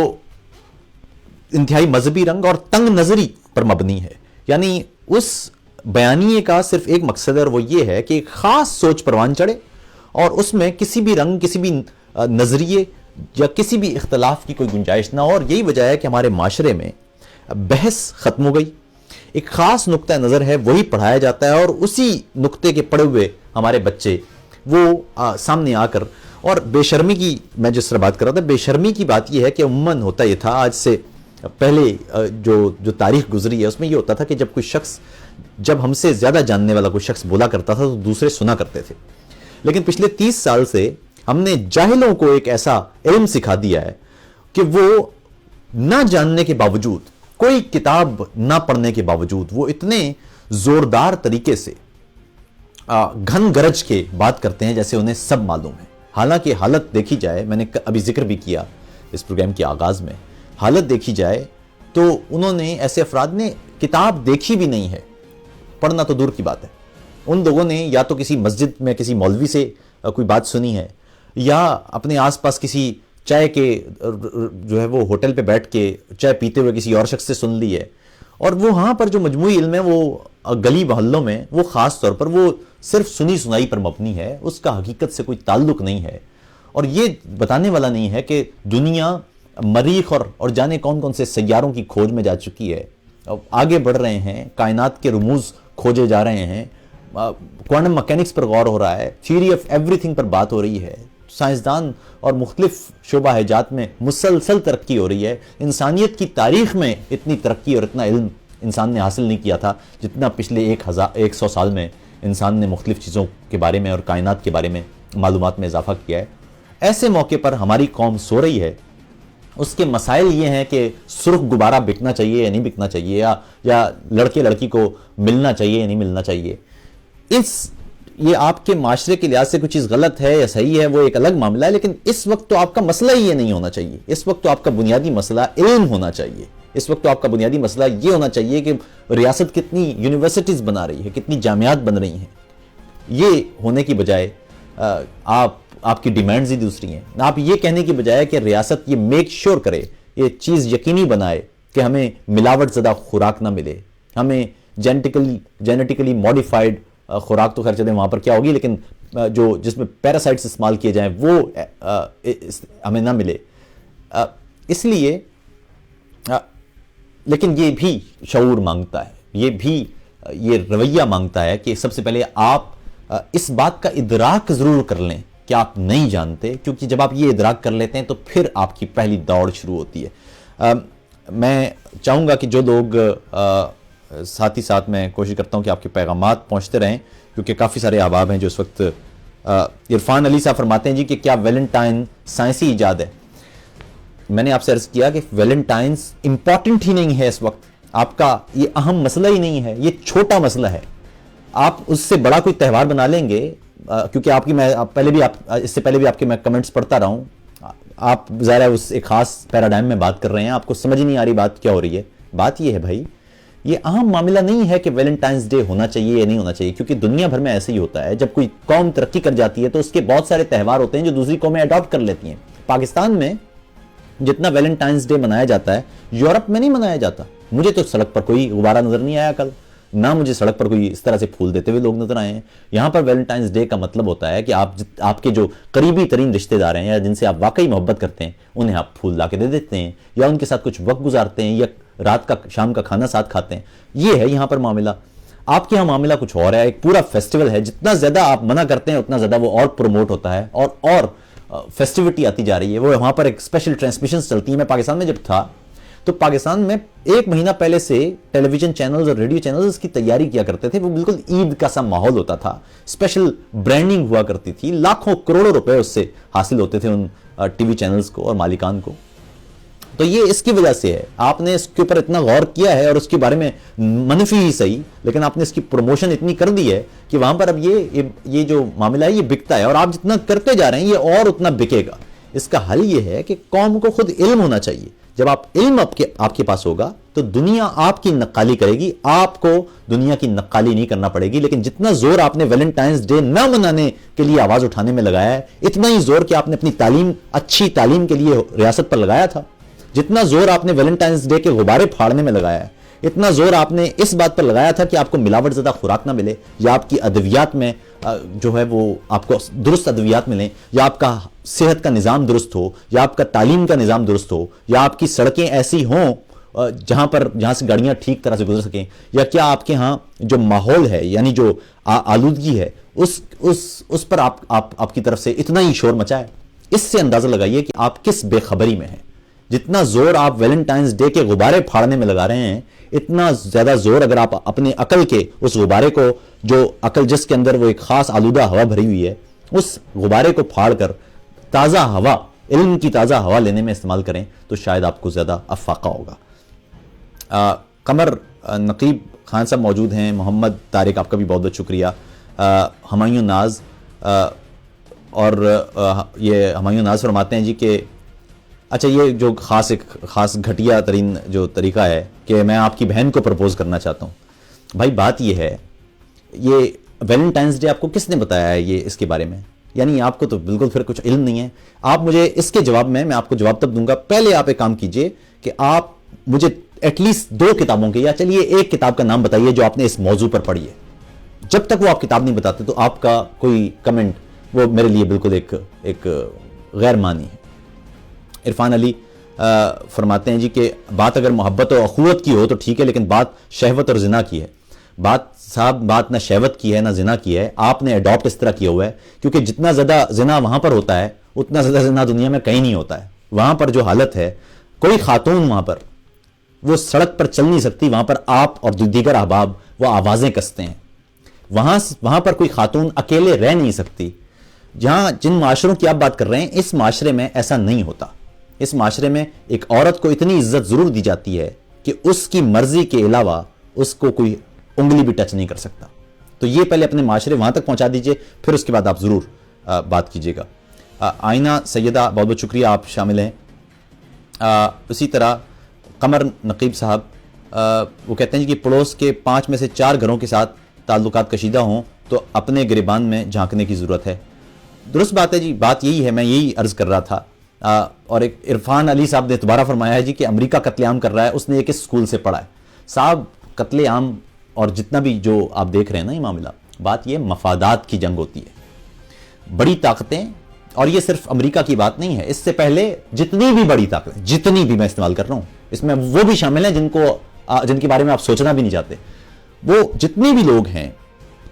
انتہائی مذہبی رنگ اور تنگ نظری پر مبنی ہے. یعنی اس بیانیے کا صرف ایک مقصد ہے، اور وہ یہ ہے کہ ایک خاص سوچ پروان چڑھے، اور اس میں کسی بھی رنگ، کسی بھی نظریے یا کسی بھی اختلاف کی کوئی گنجائش نہ ہو. اور یہی وجہ ہے کہ ہمارے معاشرے میں بحث ختم ہو گئی. ایک خاص نقطہ نظر ہے، وہی پڑھایا جاتا ہے، اور اسی نقطے کے پڑھے ہوئے ہمارے بچے وہ سامنے آ کر، اور بے شرمی کی میں جس طرح بات کر رہا تھا، بے شرمی کی بات یہ ہے کہ عموماً ہوتا یہ تھا، آج سے پہلے جو تاریخ گزری ہے اس میں یہ ہوتا تھا کہ جب ہم سے زیادہ جاننے والا کوئی شخص بولا کرتا تھا تو دوسرے سنا کرتے تھے. لیکن پچھلے 30 سال سے ہم نے جاہلوں کو ایک ایسا علم سکھا دیا ہے کہ وہ نہ جاننے کے باوجود، کوئی کتاب نہ پڑھنے کے باوجود، وہ اتنے زوردار طریقے سے گھن گرج کے بات کرتے ہیں جیسے انہیں سب معلوم ہے. حالانکہ حالت دیکھی جائے، میں نے ابھی ذکر بھی کیا اس پروگرام کے آغاز میں، حالت دیکھی جائے تو انہوں نے، ایسے افراد نے کتاب دیکھی بھی نہیں ہے، پڑھنا تو دور کی بات ہے. ان لوگوں نے یا تو کسی مسجد میں کسی مولوی سے کوئی بات سنی ہے، یا اپنے آس پاس کسی چائے کے جو ہے وہ ہوٹل پہ بیٹھ کے چائے پیتے ہوئے کسی اور شخص سے سن لی ہے. اور وہ وہاں پر جو مجموعی علم ہے وہ گلی محلوں میں، وہ خاص طور پر وہ صرف سنی سنائی پر مبنی ہے، اس کا حقیقت سے کوئی تعلق نہیں ہے. اور یہ بتانے والا نہیں ہے کہ دنیا مریخ اور جانے کون کون سے سیاروں کی کھوج میں جا چکی ہے، آگے بڑھ رہے ہیں، کائنات کے رموز کھوجے جا رہے ہیں، کوانٹم مکینکس پر غور ہو رہا ہے، تھیوری آف ایوری تھنگ پر بات ہو رہی ہے، سائنسدان اور مختلف شعبہ جات میں مسلسل ترقی ہو رہی ہے. انسانیت کی تاریخ میں اتنی ترقی اور اتنا علم انسان نے حاصل نہیں کیا تھا جتنا پچھلے 100 سال میں انسان نے مختلف چیزوں کے بارے میں اور کائنات کے بارے میں معلومات میں اضافہ کیا ہے. ایسے موقع پر ہماری قوم سو رہی ہے. اس کے مسائل یہ ہیں کہ سرخ غبارہ بکنا چاہیے یا نہیں بکنا چاہیے، یا لڑکے لڑکی کو ملنا چاہیے یا نہیں ملنا چاہیے. یہ آپ کے معاشرے کے لحاظ سے کوئی چیز غلط ہے یا صحیح ہے وہ ایک الگ معاملہ ہے، لیکن اس وقت تو آپ کا مسئلہ ہی یہ نہیں ہونا چاہیے. اس وقت تو آپ کا بنیادی مسئلہ علم ہونا چاہیے. اس وقت تو آپ کا بنیادی مسئلہ یہ ہونا چاہیے کہ ریاست کتنی یونیورسٹیز بنا رہی ہے، کتنی جامعات بن رہی ہیں. یہ ہونے کی بجائے آپ کی ڈیمانڈز ہی دوسری ہیں. آپ یہ کہنے کی بجائے کہ ریاست یہ میک شور کرے، یہ چیز یقینی بنائے کہ ہمیں ملاوٹ زدہ خوراک نہ ملے، ہمیں جینیٹیکلی موڈیفائڈ خوراک تو خیر چلیں وہاں پر کیا ہوگی، لیکن جس میں پیراسائٹس استعمال کیے جائیں وہ ہمیں نہ ملے. اس لیے لیکن یہ بھی شعور مانگتا ہے, یہ رویہ مانگتا ہے کہ سب سے پہلے آپ اس بات کا ادراک ضرور کر لیں کہ آپ نہیں جانتے, کیونکہ جب آپ یہ ادراک کر لیتے ہیں تو پھر آپ کی پہلی دوڑ شروع ہوتی ہے. میں چاہوں گا کہ جو لوگ ساتھ ہی ساتھ میں کوشش کرتا ہوں کہ آپ کے پیغامات پہنچتے رہیں, کیونکہ کافی سارے احباب ہیں جو اس وقت. عرفان علی صاحب فرماتے ہیں جی کہ کیا ویلنٹائن سائنسی ایجاد ہے؟ میں نے آپ سے عرض کیا کہ ویلنٹائنس امپورٹنٹ ہی نہیں ہے اس وقت, آپ کا یہ اہم مسئلہ ہی نہیں ہے, یہ چھوٹا مسئلہ ہے. آپ اس سے بڑا کوئی تہوار بنا لیں گے, کیونکہ آپ کی میں اس سے پہلے بھی آپ کے میں کمنٹس پڑھتا رہا ہوں, آپ ظاہر ہے اس ایک خاص پیراڈائم میں بات کر رہے ہیں, آپ کو سمجھ نہیں آ رہی بات کیا ہو رہی ہے. بات یہ ہے بھائی, یہ اہم معاملہ نہیں ہے کہ ویلنٹائنس ڈے ہونا چاہیے یا نہیں ہونا چاہیے, کیونکہ دنیا بھر میں ایسے ہی ہوتا ہے. جب کوئی قوم ترقی کر جاتی ہے تو اس کے بہت سارے تہوار ہوتے ہیں جو دوسری قومیں اڈاپٹ کر لیتی ہیں. پاکستان میں جتنا ویلنٹائنس ڈے منایا جاتا ہے یورپ میں نہیں منایا جاتا. مجھے تو سڑک پر کوئی غبارہ نظر نہیں آیا کل, نہ مجھے سڑک پر کوئی اس طرح سے پھول دیتے ہوئے لوگ نظر آئے ہیں. یہاں پر ویلنٹائنس ڈے کا مطلب ہوتا ہے کہ آپ کے جو قریبی ترین رشتہ دار ہیں یا جن سے آپ واقعی محبت کرتے ہیں انہیں آپ پھول لا کے دے دیتے ہیں, یا ان کے ساتھ کچھ وقت گزارتے ہیں, یا رات کا شام کا کھانا ساتھ کھاتے ہیں. یہ ہے یہاں پر معاملہ. آپ کے یہاں معاملہ کچھ اور ہے, ایک پورا فیسٹیول ہے. جتنا زیادہ آپ منع کرتے ہیں اتنا زیادہ وہ اور پروموٹ ہوتا ہے اور فیسٹیوٹی آتی جا رہی ہے. وہ وہاں پر ایک اسپیشل ٹرانسمیشنز چلتی ہیں. میں پاکستان میں جب تھا تو پاکستان میں ایک مہینہ پہلے سے ٹیلی ویژن چینلز اور ریڈیو چینلز اس کی تیاری کیا کرتے تھے. وہ بالکل عید کا سا ماحول ہوتا تھا, اسپیشل برانڈنگ ہوا کرتی تھی, لاکھوں کروڑوں روپے اس سے حاصل ہوتے تھے ان ٹی وی چینلز کو اور مالکان کو. تو یہ اس کی وجہ سے ہے. آپ نے اس کے اوپر اتنا غور کیا ہے اور اس کے بارے میں منفی ہی صحیح, لیکن آپ نے اس کی پروموشن اتنی کر دی ہے کہ وہاں پر اب یہ جو معاملہ ہے یہ بکتا ہے, اور آپ جتنا کرتے جا رہے ہیں یہ اور اتنا بکے گا. اس کا حل یہ ہے کہ قوم کو خود علم ہونا چاہیے. جب علم آپ کے پاس ہوگا تو دنیا آپ کی نقالی کرے گی, آپ کو دنیا کی نقالی نہیں کرنا پڑے گی. لیکن جتنا زور آپ نے ویلنٹائنس ڈے نہ منانے کے لیے آواز اٹھانے میں لگایا ہے, اتنا ہی زور کہ آپ نے اپنی تعلیم, اچھی تعلیم کے لیے ریاست پر لگایا تھا, جتنا زور آپ نے ویلنٹائنس ڈے کے غبارے پھاڑنے میں لگایا ہے, اتنا زور آپ نے اس بات پر لگایا تھا کہ آپ کو ملاوٹ زدہ خوراک نہ ملے, یا آپ کی ادویات میں جو ہے وہ آپ کو درست ادویات ملیں, یا آپ کا صحت کا نظام درست ہو, یا آپ کا تعلیم کا نظام درست ہو, یا آپ کی سڑکیں ایسی ہوں جہاں سے گاڑیاں ٹھیک طرح سے گزر سکیں, یا کیا آپ کے ہاں جو ماحول ہے یعنی جو آلودگی ہے اس پر آپ کی طرف سے اتنا ہی شور مچا ہے. اس سے اندازہ لگائیے کہ آپ کس بے خبری میں ہیں. جتنا زور آپ ویلنٹائنس ڈے کے غبارے پھاڑنے میں لگا رہے ہیں, اتنا زیادہ زور اگر آپ اپنے عقل کے اس غبارے کو, جو عقل جس کے اندر وہ ایک خاص آلودہ ہوا بھری ہوئی ہے, اس غبارے کو پھاڑ کر تازہ ہوا, علم کی تازہ ہوا لینے میں استعمال کریں تو شاید آپ کو زیادہ افاقہ ہوگا. قمر نقیب خان صاحب موجود ہیں, محمد طارق آپ کا بھی بہت بہت شکریہ, ہمایوں ناز, اور یہ ہمایوں ناز فرماتے ہیں جی کہ اچھا یہ جو خاص گھٹیا ترین جو طریقہ ہے کہ میں آپ کی بہن کو پرپوز کرنا چاہتا ہوں. بھائی بات یہ ہے, یہ ویلنٹائنس ڈے آپ کو کس نے بتایا ہے یہ اس کے بارے میں؟ یعنی آپ کو تو بالکل پھر کچھ علم نہیں ہے. آپ مجھے اس کے جواب میں آپ کو جواب تب دوں گا, پہلے آپ ایک کام کیجئے کہ آپ مجھے ایٹ لیسٹ 2 کتابوں کے, یا چلیے ایک کتاب کا نام بتائیے جو آپ نے اس موضوع پر پڑھی ہے. جب تک وہ آپ کتاب نہیں بتاتے تو آپ کا کوئی کمنٹ وہ میرے لیے بالکل ایک غیر معنی ہے. عرفان علی فرماتے ہیں جی کہ بات اگر محبت اور اخوت کی ہو تو ٹھیک ہے, لیکن بات شہوت اور زنا کی ہے. بات نہ شہوت کی ہے نہ زنا کی ہے, آپ نے اڈاپٹ اس طرح کیا ہوا ہے, کیونکہ جتنا زیادہ زنا وہاں پر ہوتا ہے اتنا زیادہ زنا دنیا میں کہیں نہیں ہوتا ہے. وہاں پر جو حالت ہے, کوئی خاتون وہاں پر وہ سڑک پر چل نہیں سکتی, وہاں پر آپ اور دیگر احباب وہ آوازیں کستے ہیں. وہاں پر کوئی خاتون اکیلے رہ نہیں سکتی. جن معاشروں کی آپ بات کر رہے ہیں, اس معاشرے میں ایسا نہیں ہوتا. اس معاشرے میں ایک عورت کو اتنی عزت ضرور دی جاتی ہے کہ اس کی مرضی کے علاوہ اس کو کوئی انگلی بھی ٹچ نہیں کر سکتا. تو یہ پہلے اپنے معاشرے وہاں تک پہنچا دیجئے, پھر اس کے بعد آپ ضرور بات کیجئے گا. آئینہ سیدہ بہت بہت شکریہ, آپ شامل ہیں. اسی طرح قمر نقیب صاحب وہ کہتے ہیں کہ پڑوس کے 5 میں سے 4 گھروں کے ساتھ تعلقات کشیدہ ہوں تو اپنے گریبان میں جھانکنے کی ضرورت ہے. درست بات ہے جی, بات یہی ہے, میں یہی عرض کر رہا تھا. اور ایک عرفان علی صاحب نے دوبارہ فرمایا ہے جی کہ امریکہ قتل عام کر رہا ہے, اس نے ایک اسکول سے پڑھا ہے. صاحب قتل عام اور جتنا بھی جو آپ دیکھ رہے ہیں نا یہ معاملہ, بات یہ مفادات کی جنگ ہوتی ہے. بڑی طاقتیں, اور یہ صرف امریکہ کی بات نہیں ہے, اس سے پہلے جتنی بھی بڑی طاقتیں, جتنی بھی میں استعمال کر رہا ہوں, اس میں وہ بھی شامل ہیں جن کے بارے میں آپ سوچنا بھی نہیں چاہتے. وہ جتنے بھی لوگ ہیں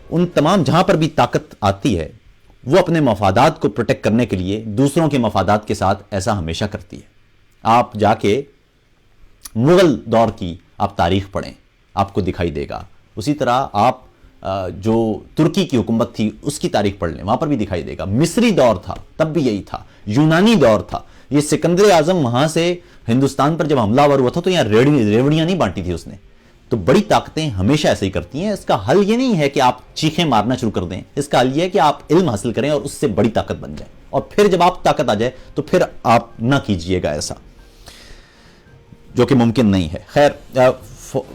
ان تمام جہاں پر بھی طاقت آتی ہے وہ اپنے مفادات کو پروٹیکٹ کرنے کے لیے دوسروں کے مفادات کے ساتھ ایسا ہمیشہ کرتی ہے. آپ جا کے مغل دور کی آپ تاریخ پڑھیں, آپ کو دکھائی دے گا. اسی طرح آپ جو ترکی کی حکومت تھی اس کی تاریخ پڑھ لیں, وہاں پر بھی دکھائی دے گا. مصری دور تھا تب بھی یہی تھا, یونانی دور تھا. یہ سکندر اعظم وہاں سے ہندوستان پر جب حملہ آور ہوا تھا تو یہاں ریوڑیاں نہیں بانٹی تھی اس نے. تو بڑی طاقتیں ہمیشہ ایسے ہی کرتی ہیں. اس کا حل یہ نہیں ہے کہ آپ چیخیں مارنا شروع کر دیں, اس کا حل یہ ہے کہ آپ علم حاصل کریں اور اس سے بڑی طاقت بن جائیں, اور پھر جب آپ طاقت آ جائے تو پھر آپ نہ کیجئے گا ایسا, جو کہ ممکن نہیں ہے. خیر,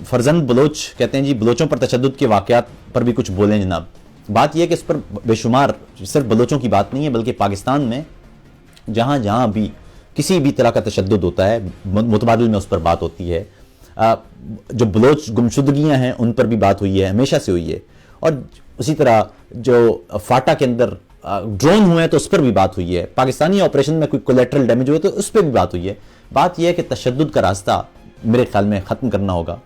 فرزند بلوچ کہتے ہیں جی بلوچوں پر تشدد کے واقعات پر بھی کچھ بولیں جناب. بات یہ ہے کہ اس پر بے شمار صرف بلوچوں کی بات نہیں ہے بلکہ پاکستان میں جہاں جہاں بھی کسی بھی طرح کا تشدد ہوتا ہے متبادل میں اس پر بات ہوتی ہے. جو بلوچ گمشدگیاں ہیں ان پر بھی بات ہوئی ہے, ہمیشہ سے ہوئی ہے. اور اسی طرح جو فاٹا کے اندر ڈرون ہوئے ہیں تو اس پر بھی بات ہوئی ہے. پاکستانی آپریشن میں کوئی کولیٹرل ڈیمیج ہوئے تو اس پہ بھی بات ہوئی ہے. بات یہ ہے کہ تشدد کا راستہ میرے خیال میں ختم کرنا ہوگا.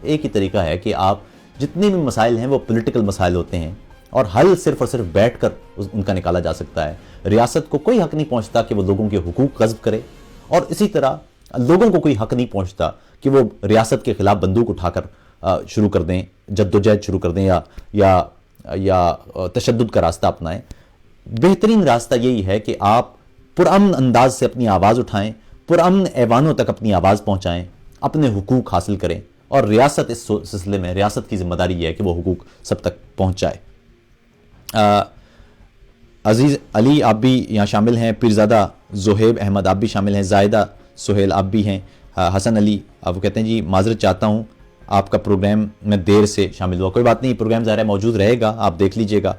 ایک ہی طریقہ ہے کہ آپ جتنے بھی مسائل ہیں وہ پولیٹیکل مسائل ہوتے ہیں اور حل صرف اور صرف بیٹھ کر ان کا نکالا جا سکتا ہے. ریاست کو کوئی حق نہیں پہنچتا کہ وہ لوگوں کے حقوق غصب کرے, اور اسی طرح لوگوں کو کوئی حق نہیں پہنچتا کہ وہ ریاست کے خلاف بندوق اٹھا کر شروع کر دیں, جدوجہد شروع کر دیں یا تشدد کا راستہ اپنائیں. بہترین راستہ یہی ہے کہ آپ پرامن انداز سے اپنی آواز اٹھائیں, پرامن ایوانوں تک اپنی آواز پہنچائیں, اپنے حقوق حاصل کریں, اور ریاست اس سلسلے میں ریاست کی ذمہ داری یہ ہے کہ وہ حقوق سب تک پہنچائے. عزیز علی آپ بھی یہاں شامل ہیں, پیرزادہ زہیب احمد آپ بھی شامل ہیں, زائدہ سہیل آپ بھی ہیں, حسن علی آپ وہ کہتے ہیں جی معذرت چاہتا ہوں آپ کا پروگرام میں دیر سے شامل ہوا. کوئی بات نہیں, پروگرام ظاہر ہے موجود رہے گا, آپ دیکھ لیجئے گا.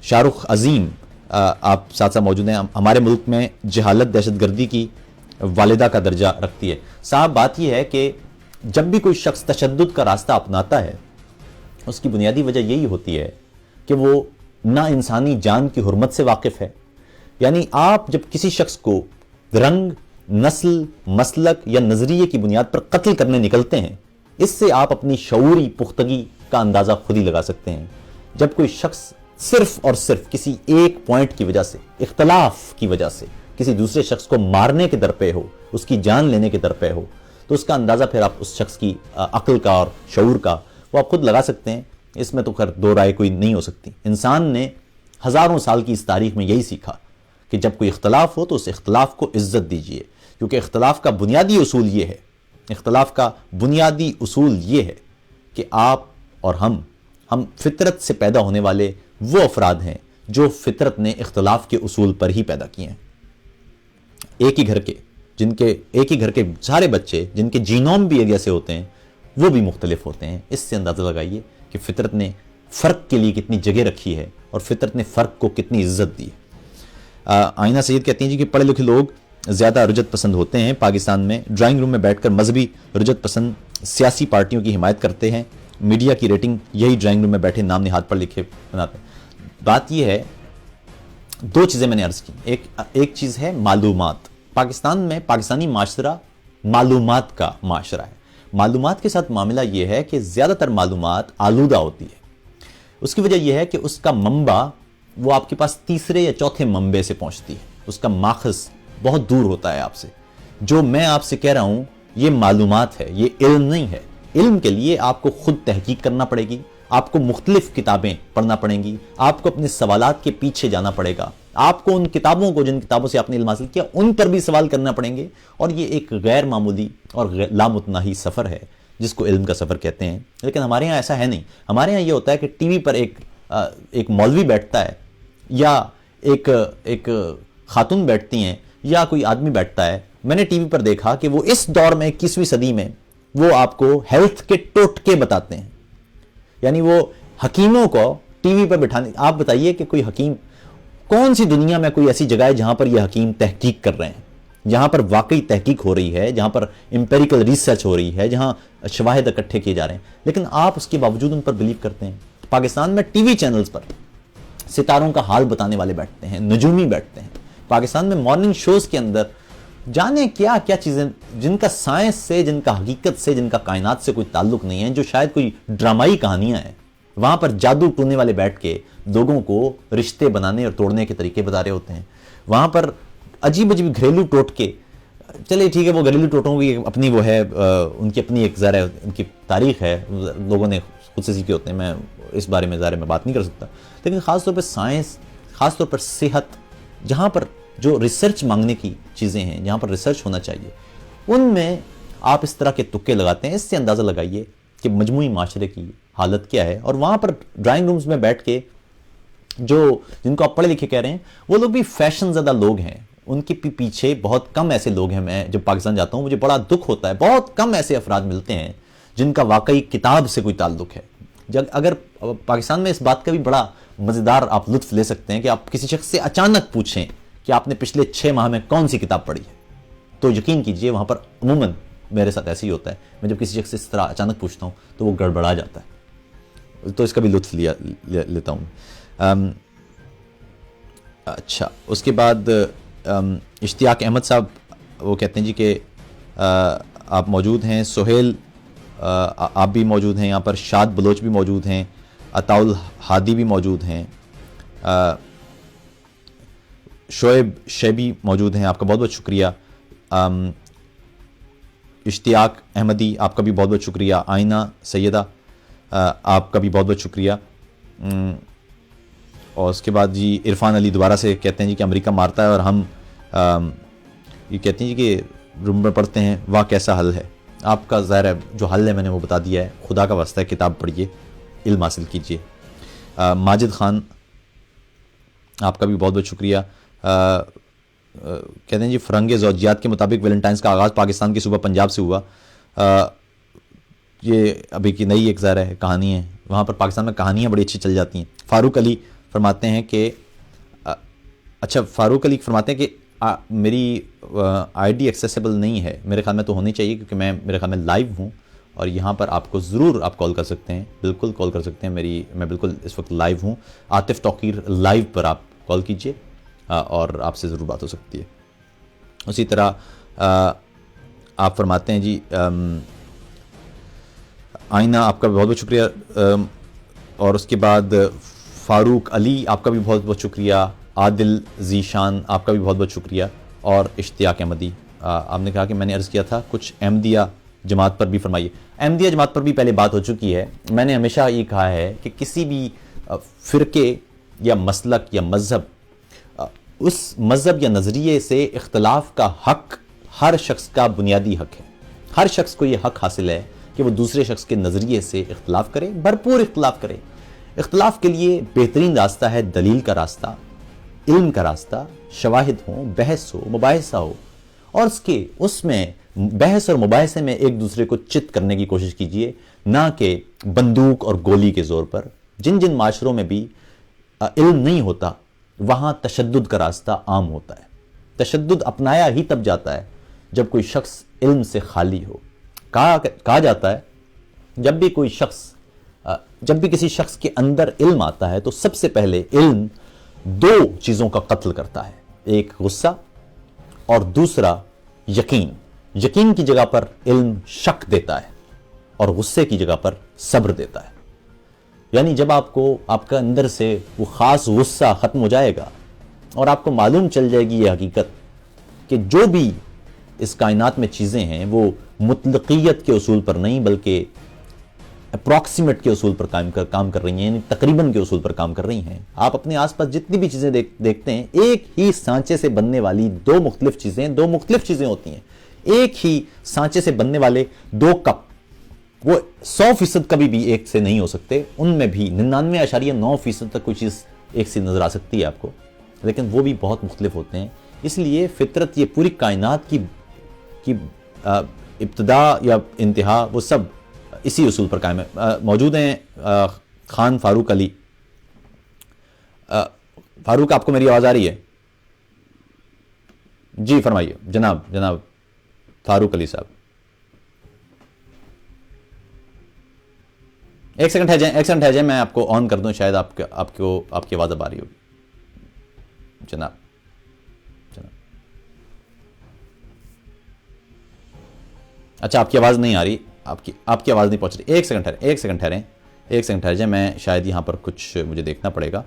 شاہ رخ عظیم آپ ساتھ ساتھ موجود ہیں. ہمارے ملک میں جہالت دہشت گردی کی والدہ کا درجہ رکھتی ہے. صاحب بات یہ ہے کہ جب بھی کوئی شخص تشدد کا راستہ اپناتا ہے اس کی بنیادی وجہ یہی ہوتی ہے کہ وہ نا انسانی جان کی حرمت سے واقف ہے. یعنی آپ جب کسی شخص کو رنگ, نسل, مسلک یا نظریے کی بنیاد پر قتل کرنے نکلتے ہیں, اس سے آپ اپنی شعوری پختگی کا اندازہ خود ہی لگا سکتے ہیں. جب کوئی شخص صرف اور صرف کسی ایک پوائنٹ کی وجہ سے, اختلاف کی وجہ سے کسی دوسرے شخص کو مارنے کے در پہ ہو, اس کی جان لینے کے در پہ ہو, تو اس کا اندازہ پھر آپ اس شخص کی عقل کا اور شعور کا وہ آپ خود لگا سکتے ہیں. اس میں تو خیر دو رائے کوئی نہیں ہو سکتی. انسان نے ہزاروں سال کی اس تاریخ میں یہی سیکھا کہ جب کوئی اختلاف ہو تو اس اختلاف کو عزت دیجیے, کیونکہ اختلاف کا بنیادی اصول یہ ہے, اختلاف کا بنیادی اصول یہ ہے کہ آپ اور ہم فطرت سے پیدا ہونے والے وہ افراد ہیں جو فطرت نے اختلاف کے اصول پر ہی پیدا کیے ہیں. ایک ہی گھر کے سارے بچے جن کے جینوم بھی ایک جیسے ہوتے ہیں وہ بھی مختلف ہوتے ہیں. اس سے اندازہ لگائیے کہ فطرت نے فرق کے لیے کتنی جگہ رکھی ہے اور فطرت نے فرق کو کتنی عزت دی ہے. آئینہ سید کہتے ہیں جی کہ پڑھے لکھے لوگ زیادہ رجت پسند ہوتے ہیں پاکستان میں, ڈرائنگ روم میں بیٹھ کر مذہبی رجت پسند سیاسی پارٹیوں کی حمایت کرتے ہیں, میڈیا کی ریٹنگ یہی ڈرائنگ روم میں بیٹھے نام نہاد پڑھ لکھے بناتے ہیں. بات یہ ہے, دو چیزیں میں نے عرض کی. ایک چیز ہے معلومات. پاکستان میں پاکستانی معاشرہ معلومات کا معاشرہ ہے. معلومات کے ساتھ معاملہ یہ ہے کہ زیادہ تر معلومات آلودہ ہوتی ہے. اس کی وجہ یہ ہے کہ اس کا منبع وہ آپ کے پاس تیسرے یا چوتھے منبع سے پہنچتی ہے, اس کا ماخذ بہت دور ہوتا ہے آپ سے. جو میں آپ سے کہہ رہا ہوں یہ معلومات ہے, یہ علم نہیں ہے. علم کے لیے آپ کو خود تحقیق کرنا پڑے گی, آپ کو مختلف کتابیں پڑھنا پڑیں گی, آپ کو اپنے سوالات کے پیچھے جانا پڑے گا, آپ کو ان کتابوں کو جن کتابوں سے آپ نے علم حاصل کیا ان پر بھی سوال کرنا پڑیں گے. اور یہ ایک غیر معمولی اور لامتناہی سفر ہے جس کو علم کا سفر کہتے ہیں. لیکن ہمارے ہاں ایسا ہے نہیں. ہمارے ہاں یہ ہوتا ہے کہ ٹی وی پر ایک مولوی بیٹھتا ہے یا ایک خاتون بیٹھتی ہیں یا کوئی آدمی بیٹھتا ہے. میں نے ٹی وی پر دیکھا کہ وہ اس دور میں 21ویں صدی میں وہ آپ کو ہیلتھ کے ٹوٹکے بتاتے ہیں. یعنی وہ حکیموں کو ٹی وی پر بٹھانے. آپ بتائیے کہ کوئی حکیم, کون سی دنیا میں کوئی ایسی جگہ ہے جہاں پر یہ حکیم تحقیق کر رہے ہیں, جہاں پر واقعی تحقیق ہو رہی ہے, جہاں پر امپیریکل ریسرچ ہو رہی ہے, جہاں شواہد اکٹھے کیے جا رہے ہیں, لیکن آپ اس کے باوجود ان پر بلیو کرتے ہیں. پاکستان میں ٹی وی چینلز پر ستاروں کا حال بتانے والے بیٹھتے ہیں, نجومی بیٹھتے ہیں. پاکستان میں مارننگ شوز کے اندر جانے کیا کیا چیزیں جن کا سائنس سے، جن کا حقیقت سے، جن کا کائنات سے کوئی تعلق نہیں ہے، جو شاید کوئی ڈرامائی کہانیاں ہیں، وہاں پر جادو ٹونے والے بیٹھ کے لوگوں کو رشتے بنانے اور توڑنے کے طریقے بتا رہے ہوتے ہیں، وہاں پر عجیب عجیب گھریلو ٹوٹکے. چلے ٹھیک ہے، وہ گھریلو ٹوٹوں کی اپنی وہ ہے، ان کی اپنی ایک ظاہر ہے ان کی تاریخ ہے، لوگوں نے خود سے سیکھے ہوتے ہیں، میں اس بارے میں ظاہر میں بات نہیں کر سکتا. لیکن خاص طور پہ سائنس، خاص طور پر صحت، جہاں پر جو ریسرچ مانگنے کی چیزیں ہیں، جہاں پر ریسرچ ہونا چاہیے، ان میں آپ اس طرح کے تکے لگاتے ہیں. اس سے اندازہ لگائیے کہ مجموعی معاشرے کی حالت کیا ہے. اور وہاں پر ڈرائنگ رومز میں بیٹھ کے جن کو آپ پڑھے لکھے کہہ رہے ہیں، وہ لوگ بھی فیشن زدہ لوگ ہیں. ان کے پیچھے بہت کم ایسے لوگ ہیں. میں جب پاکستان جاتا ہوں مجھے بڑا دکھ ہوتا ہے، بہت کم ایسے افراد ملتے ہیں جن کا واقعی کتاب سے کوئی تعلق ہے. اگر پاکستان میں اس بات کا بھی بڑا مزیدار آپ لطف لے سکتے ہیں کہ آپ کسی شخص سے اچانک پوچھیں کہ آپ نے پچھلے 6 ماہ میں کون سی کتاب پڑھی ہے، تو یقین کیجئے وہاں پر عموماً میرے ساتھ ایسے ہی ہوتا ہے. میں جب کسی شخص سے اس طرح اچانک پوچھتا ہوں تو وہ گڑبڑا جاتا ہے. تو اس کا بھی لطف لیتا ہوں. اچھا، اس کے بعد اشتیاق احمد صاحب وہ کہتے ہیں جی کہ آپ موجود ہیں. سہیل آپ بھی موجود ہیں یہاں پر. شاد بلوچ بھی موجود ہیں. عطاء الحادی بھی موجود ہیں. شعیب شیبی موجود ہیں. آپ کا بہت بہت شکریہ. اشتیاق احمدی آپ کا بھی بہت بہت شکریہ. آئینہ سیدہ آپ کا بھی بہت بہت شکریہ. اور اس کے بعد جی عرفان علی دوبارہ سے کہتے ہیں جی کہ امریکہ مارتا ہے اور ہم یہ کہتے ہیں جی کہ روم میں پڑھتے ہیں واہ کیسا حل ہے. آپ کا ظاہر ہے جو حل ہے میں نے وہ بتا دیا ہے. خدا کا واسطہ ہے کتاب پڑھیے، علم حاصل کیجیے. ماجد خان آپ کا بھی بہت بہت شکریہ. کہتے ہیں جی فرنگ زوجیات کے مطابق ویلنٹائنس کا آغاز پاکستان کے صوبہ پنجاب سے ہوا. یہ ابھی کی نئی ایک ظاہر ہے کہانی ہے. وہاں پر پاکستان میں کہانیاں بڑی اچھی چل جاتی ہیں. فاروق علی فرماتے ہیں کہ فاروق علی فرماتے ہیں کہ میری آئی ڈی ایکسیسیبل نہیں ہے. میرے خیال میں تو ہونی چاہیے کیونکہ میرے خیال میں لائیو ہوں اور یہاں پر آپ کو ضرور آپ کال کر سکتے ہیں، بالکل کال کر سکتے ہیں. میں بالکل اس وقت لائیو ہوں. عاطف توقیر لائیو پر آپ کال کیجئے اور آپ سے ضرور بات ہو سکتی ہے. اسی طرح آپ فرماتے ہیں جی آئینہ آپ کا بہت بہت شکریہ. اور اس کے بعد فاروق علی آپ کا بھی بہت بہت شکریہ. عادل ذیشان آپ کا بھی بہت بہت شکریہ. اور اشتیاق احمدی آپ نے کہا کہ میں نے عرض کیا تھا کچھ احمدیہ جماعت پر بھی فرمائیے. احمدیہ جماعت پر بھی پہلے بات ہو چکی ہے. میں نے ہمیشہ یہ کہا ہے کہ کسی بھی فرقے یا مسلک یا مذہب، اس مذہب یا نظریے سے اختلاف کا حق ہر شخص کا بنیادی حق ہے. ہر شخص کو یہ حق حاصل ہے کہ وہ دوسرے شخص کے نظریے سے اختلاف کرے، بھرپور اختلاف کرے. اختلاف کے لیے بہترین راستہ ہے دلیل کا راستہ، علم کا راستہ، شواہد ہوں، بحث ہو، مباحثہ ہو، اور اس میں بحث اور مباحثے میں ایک دوسرے کو چت کرنے کی کوشش کیجیے، نہ کہ بندوق اور گولی کے زور پر. جن معاشروں میں بھی علم نہیں ہوتا وہاں تشدد کا راستہ عام ہوتا ہے. تشدد اپنایا ہی تب جاتا ہے جب کوئی شخص علم سے خالی ہو. کہا جاتا ہے جب بھی کسی شخص کے اندر علم آتا ہے تو سب سے پہلے علم 2 چیزوں کا قتل کرتا ہے، ایک غصہ اور دوسرا یقین. یقین کی جگہ پر علم شک دیتا ہے اور غصے کی جگہ پر صبر دیتا ہے. یعنی جب آپ کا اندر سے وہ خاص غصہ ختم ہو جائے گا اور آپ کو معلوم چل جائے گی یہ حقیقت کہ جو بھی اس کائنات میں چیزیں ہیں وہ مطلقیت کے اصول پر نہیں بلکہ اپروکسیمیٹ کے اصول پر کام کر رہی ہیں، یعنی تقریباً کے اصول پر کام کر رہی ہیں. آپ اپنے آس پاس جتنی بھی چیزیں دیکھتے ہیں، ایک ہی سانچے سے بننے والی 2 مختلف چیزیں ہوتی ہیں. ایک ہی سانچے سے بننے والے 2 کپ وہ 100% کبھی بھی ایک سے نہیں ہو سکتے. ان میں بھی 99.9% تک کوئی چیز ایک سے نظر آ سکتی ہے آپ کو، لیکن وہ بھی بہت مختلف ہوتے ہیں. اس لیے فطرت، یہ پوری کائنات کی ابتدا یا انتہا، وہ سب اسی اصول پر قائم ہے. موجود ہیں خان فاروق علی. فاروق آپ کو میری آواز آ رہی ہے؟ جی فرمائیے جناب فاروق علی صاحب. ایک سیکنڈ ہے جائیں، میں آپ کو آن کر دوں، شاید آپ کی آواز اب آ رہی ہوگی. جناب اچھا آپ کی آواز نہیں آ رہی, آپ کی آواز نہیں پہنچ رہی. ایک سیکنڈ ٹھہریں جائیں, میں شاید یہاں پر کچھ مجھے دیکھنا پڑے گا.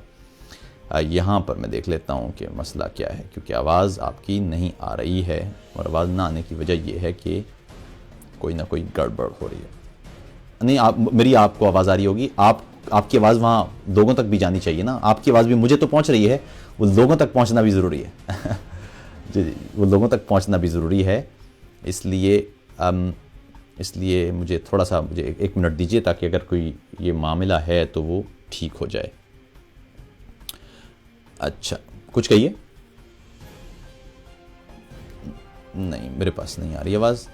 یہاں پر میں دیکھ لیتا ہوں کہ مسئلہ کیا ہے, کیونکہ آواز آپ کی نہیں آ رہی ہے, اور آواز نہ آنے کی وجہ یہ ہے کہ کوئی نہ کوئی گڑبڑ ہو رہی ہے. نہیں آپ کو آواز آ رہی ہوگی, آپ کی آواز وہاں لوگوں تک بھی جانی چاہیے نا. آپ کی آواز بھی مجھے تو پہنچ رہی ہے, وہ لوگوں تک پہنچنا بھی ضروری ہے. جی وہ لوگوں تک پہنچنا بھی ضروری ہے. اس لیے مجھے تھوڑا سا ایک منٹ دیجیے, تاکہ اگر کوئی یہ معاملہ ہے تو وہ ٹھیک ہو جائے. اچھا کچھ کہیے. نہیں میرے پاس نہیں آ رہی آواز.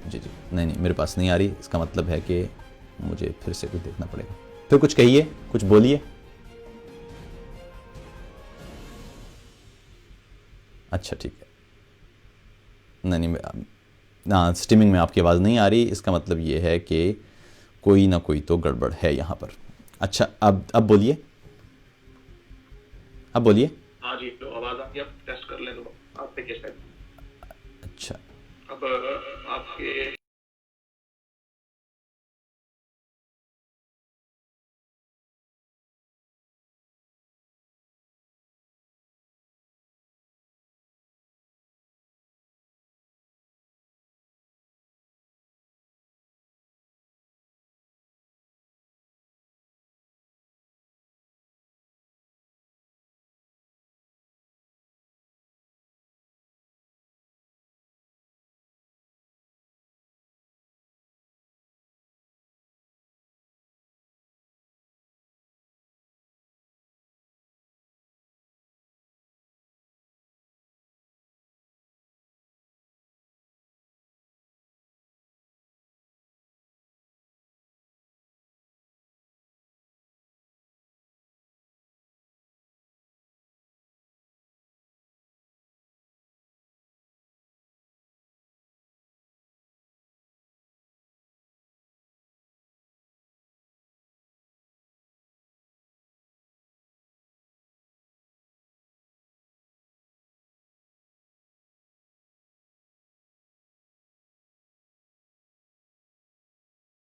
جی نہیں میرے پاس نہیں آ رہی. اس کا مطلب ہے کہ مجھے پھر سے کچھ دیکھنا پڑے گا. پھر کچھ کہیے, کچھ بولیے. اچھا ٹھیک ہے. نہیں سٹریمنگ میں آپ کی آواز نہیں آ رہی. اس کا مطلب یہ ہے کہ کوئی نہ کوئی تو گڑبڑ ہے یہاں پر. اچھا اب بولیے, ہاں جی تو آواز آپ ٹیسٹ کر لیں. تو آپ پہ کیسا ہے؟ اچھا اب آپ کے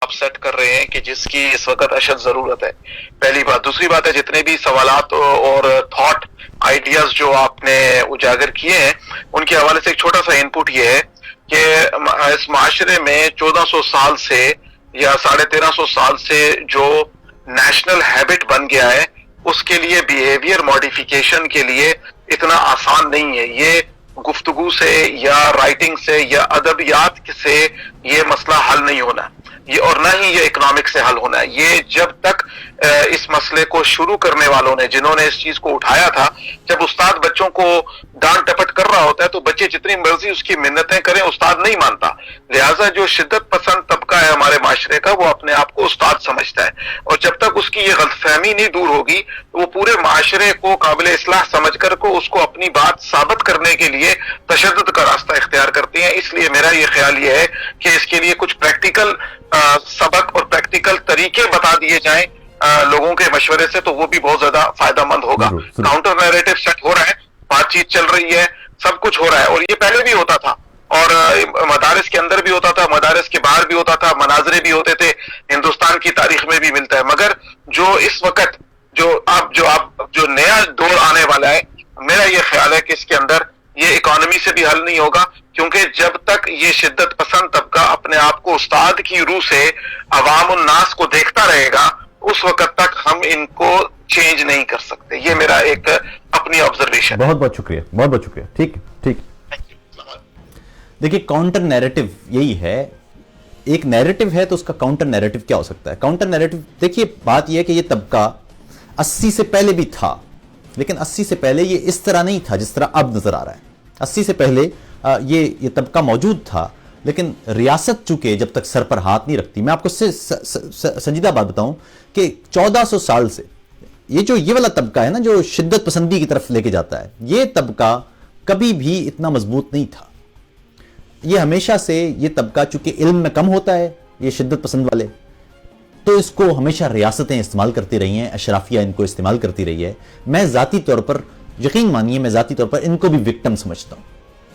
آپ سیٹ کر رہے ہیں کہ جس کی اس وقت اشد ضرورت ہے. پہلی بات. دوسری بات ہے جتنے بھی سوالات اور تھاٹ آئیڈیاز جو آپ نے اجاگر کیے ہیں ان کے حوالے سے ایک چھوٹا سا انپٹ یہ ہے کہ اس معاشرے میں 1400 سال سے یا 1350 سال سے جو نیشنل ہیبٹ بن گیا ہے اس کے لیے بیہیویئر موڈیفیکیشن کے لیے اتنا آسان نہیں ہے. یہ گفتگو سے یا رائٹنگ سے یا ادبیات سے یہ مسئلہ حل نہیں ہونا, یہ اور نہ ہی یہ اکنامک سے حل ہونا ہے. یہ جب تک اس مسئلے کو شروع کرنے والوں نے, جنہوں نے اس چیز کو اٹھایا تھا, جب استاد بچوں کو ڈانٹ ٹپٹ کر رہا ہوتا ہے تو بچے جتنی مرضی اس کی منتیں کریں استاد نہیں مانتا. لہٰذا جو شدت پسند طبقہ ہے ہمارے معاشرے کا وہ اپنے آپ کو استاد سمجھتا ہے, اور جب تک اس کی یہ غلط فہمی نہیں دور ہوگی وہ پورے معاشرے کو قابل اصلاح سمجھ کر کو اس کو اپنی بات ثابت کرنے کے لیے تشدد کا راستہ اختیار کرتے ہیں. اس لیے میرا یہ خیال یہ ہے کہ اس کے لیے کچھ پریکٹیکل سبق اور پریکٹیکل طریقے بتا دیے جائیں لوگوں کے مشورے سے تو وہ بھی بہت زیادہ فائدہ مند ہوگا. کاؤنٹر نیریٹو سیٹ ہو رہا ہے, بات چیت چل رہی ہے, سب کچھ ہو رہا ہے, اور یہ پہلے بھی ہوتا تھا اور مدارس کے اندر بھی ہوتا تھا, مدارس کے باہر بھی ہوتا تھا, مناظرے بھی ہوتے تھے, ہندوستان کی تاریخ میں بھی ملتا ہے. مگر جو اس وقت جو نیا دور آنے والا ہے, میرا یہ خیال ہے کہ اس کے اندر یہ اکانومی سے بھی حل نہیں ہوگا, کیونکہ جب تک یہ شدت پسند طبقہ اپنے آپ کو استاد کی روح سے عوام الناس کو دیکھتا رہے گا اس وقت تک ہم ان کو چینج نہیں کر سکتے. یہ میرا ایک اپنی آبزرویشن. بہت بہت شکریہ. ٹھیک. دیکھیے کاؤنٹر نیریٹو یہی ہے, ایک نیریٹو ہے تو اس کا کاؤنٹر نیریٹو کیا ہو سکتا ہے؟ کاؤنٹر نیریٹو دیکھیے بات یہ ہے کہ یہ طبقہ 80 سے پہلے بھی تھا, لیکن 80 سے پہلے یہ اس طرح نہیں تھا جس طرح اب نظر آ رہا ہے. 80 سے پہلے یہ طبقہ موجود تھا, لیکن ریاست چونکہ جب تک سر پر ہاتھ نہیں رکھتی. میں آپ کو سنجیدہ بات بتاؤں کہ 1400 سال سے یہ والا طبقہ ہے نا جو شدت پسندی کی طرف لے کے جاتا ہے, یہ طبقہ کبھی بھی اتنا مضبوط نہیں تھا. یہ ہمیشہ سے یہ طبقہ چونکہ علم میں کم ہوتا ہے, یہ شدت پسند والے, تو اس کو ہمیشہ ریاستیں استعمال کرتی رہی ہیں, اشرافیہ ان کو استعمال کرتی رہی ہے. میں ذاتی طور پر یقین مانیے میں ذاتی طور پر ان کو بھی وکٹم سمجھتا ہوں.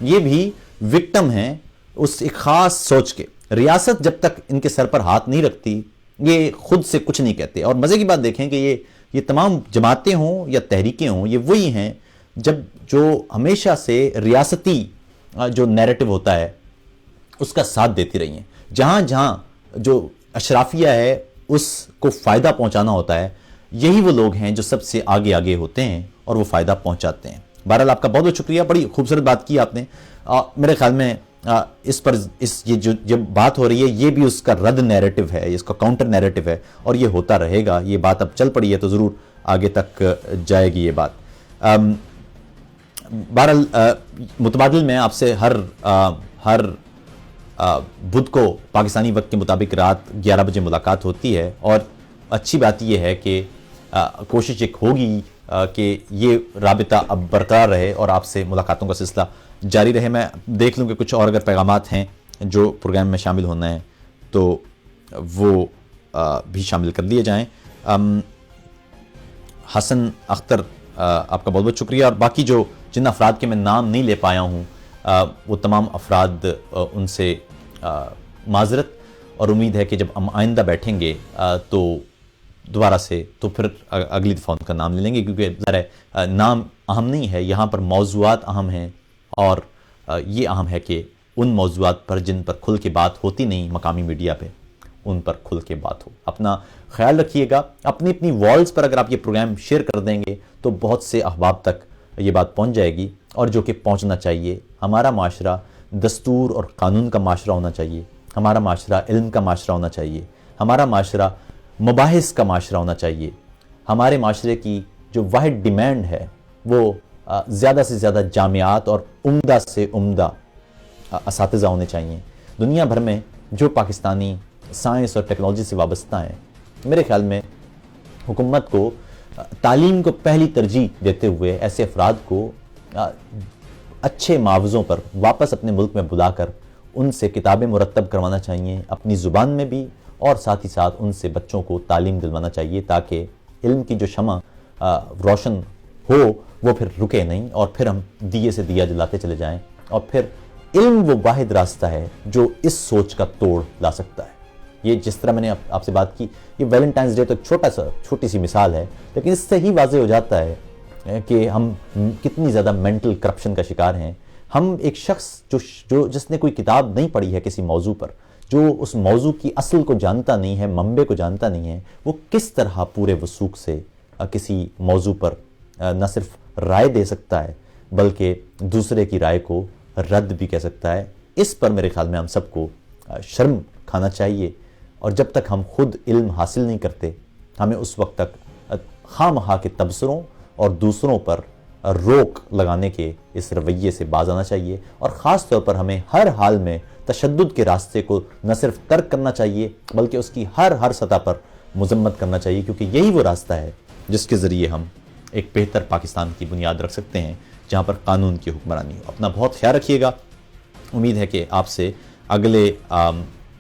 یہ بھی وکٹم ہیں اس ایک خاص سوچ کے. ریاست جب تک ان کے سر پر ہاتھ نہیں رکھتی یہ خود سے کچھ نہیں کہتے. اور مزے کی بات دیکھیں کہ یہ تمام جماعتیں ہوں یا تحریکیں ہوں یہ وہی ہیں جو ہمیشہ سے ریاستی جو نیریٹو ہوتا ہے اس کا ساتھ دیتی رہی ہیں. جہاں جہاں جو اشرافیہ ہے اس کو فائدہ پہنچانا ہوتا ہے یہی وہ لوگ ہیں جو سب سے آگے آگے ہوتے ہیں اور وہ فائدہ پہنچاتے ہیں. بہرحال آپ کا بہت بہت شکریہ, بڑی خوبصورت بات کی آپ نے. میرے خیال میں اس پر یہ جو بات ہو رہی ہے یہ بھی اس کا رد نیریٹو ہے, اس کا کاؤنٹر نیریٹو ہے اور یہ ہوتا رہے گا. یہ بات اب چل پڑی ہے تو ضرور آگے تک جائے گی یہ بات. بہرحال متبادل میں آپ سے ہر بدھ کو پاکستانی وقت کے مطابق رات 11 بجے ملاقات ہوتی ہے اور اچھی بات یہ ہے کہ کوشش ایک ہوگی کہ یہ رابطہ اب برقرار رہے اور آپ سے ملاقاتوں کا سلسلہ جاری رہے. میں دیکھ لوں کہ کچھ اور اگر پیغامات ہیں جو پروگرام میں شامل ہونا ہے تو وہ بھی شامل کر لیے جائیں. حسن اختر آپ کا بہت بہت شکریہ, اور باقی جن افراد کے میں نام نہیں لے پایا ہوں وہ تمام افراد ان سے معذرت, اور امید ہے کہ جب ہم آئندہ بیٹھیں گے تو دوبارہ سے تو پھر اگلی دفعہ ان کا نام لے لیں گے, کیونکہ ظاہر ہے نام اہم نہیں ہے, یہاں پر موضوعات اہم ہیں اور یہ اہم ہے کہ ان موضوعات پر جن پر کھل کے بات ہوتی نہیں مقامی میڈیا پہ ان پر کھل کے بات ہو. اپنا خیال رکھیے گا. اپنی والز پر اگر آپ یہ پروگرام شیئر کر دیں گے تو بہت سے احباب تک یہ بات پہنچ جائے گی, اور جو کہ پہنچنا چاہیے. ہمارا معاشرہ دستور اور قانون کا معاشرہ ہونا چاہیے, ہمارا معاشرہ علم کا معاشرہ ہونا چاہیے, ہمارا معاشرہ مباحث کا معاشرہ ہونا چاہیے. ہمارے معاشرے کی جو واحد ڈیمانڈ ہے وہ زیادہ سے زیادہ جامعات اور عمدہ سے عمدہ اساتذہ ہونے چاہیے. دنیا بھر میں جو پاکستانی سائنس اور ٹیکنالوجی سے وابستہ ہیں, میرے خیال میں حکومت کو تعلیم کو پہلی ترجیح دیتے ہوئے ایسے افراد کو اچھے معاوضوں پر واپس اپنے ملک میں بلا کر ان سے کتابیں مرتب کروانا چاہیے اپنی زبان میں بھی, اور ساتھ ہی ساتھ ان سے بچوں کو تعلیم دلوانا چاہیے تاکہ علم کی جو شمع روشن ہو وہ پھر رکے نہیں اور پھر ہم دیے سے دیا جلاتے چلے جائیں. اور پھر علم وہ واحد راستہ ہے جو اس سوچ کا توڑ لا سکتا ہے. یہ جس طرح میں نے آپ سے بات کی, یہ ویلنٹائنز ڈے تو ایک چھوٹی سی مثال ہے, لیکن اس سے ہی واضح ہو جاتا ہے کہ ہم کتنی زیادہ مینٹل کرپشن کا شکار ہیں. ہم ایک شخص جس نے کوئی کتاب نہیں پڑھی ہے کسی موضوع پر, جو اس موضوع کی اصل کو جانتا نہیں ہے, منبع کو جانتا نہیں ہے, وہ کس طرح پورے وثوق سے کسی موضوع پر نہ صرف رائے دے سکتا ہے بلکہ دوسرے کی رائے کو رد بھی کہہ سکتا ہے. اس پر میرے خیال میں ہم سب کو شرم کھانا چاہیے, اور جب تک ہم خود علم حاصل نہیں کرتے ہمیں اس وقت تک خواہ مخواہ کے تبصروں اور دوسروں پر روک لگانے کے اس رویے سے باز آنا چاہیے. اور خاص طور پر ہمیں ہر حال میں تشدد کے راستے کو نہ صرف ترک کرنا چاہیے بلکہ اس کی ہر سطح پر مذمت کرنا چاہیے, کیونکہ یہی وہ راستہ ہے جس کے ذریعے ہم ایک بہتر پاکستان کی بنیاد رکھ سکتے ہیں جہاں پر قانون کی حکمرانی ہو. اپنا بہت خیال رکھیے گا. امید ہے کہ آپ سے اگلے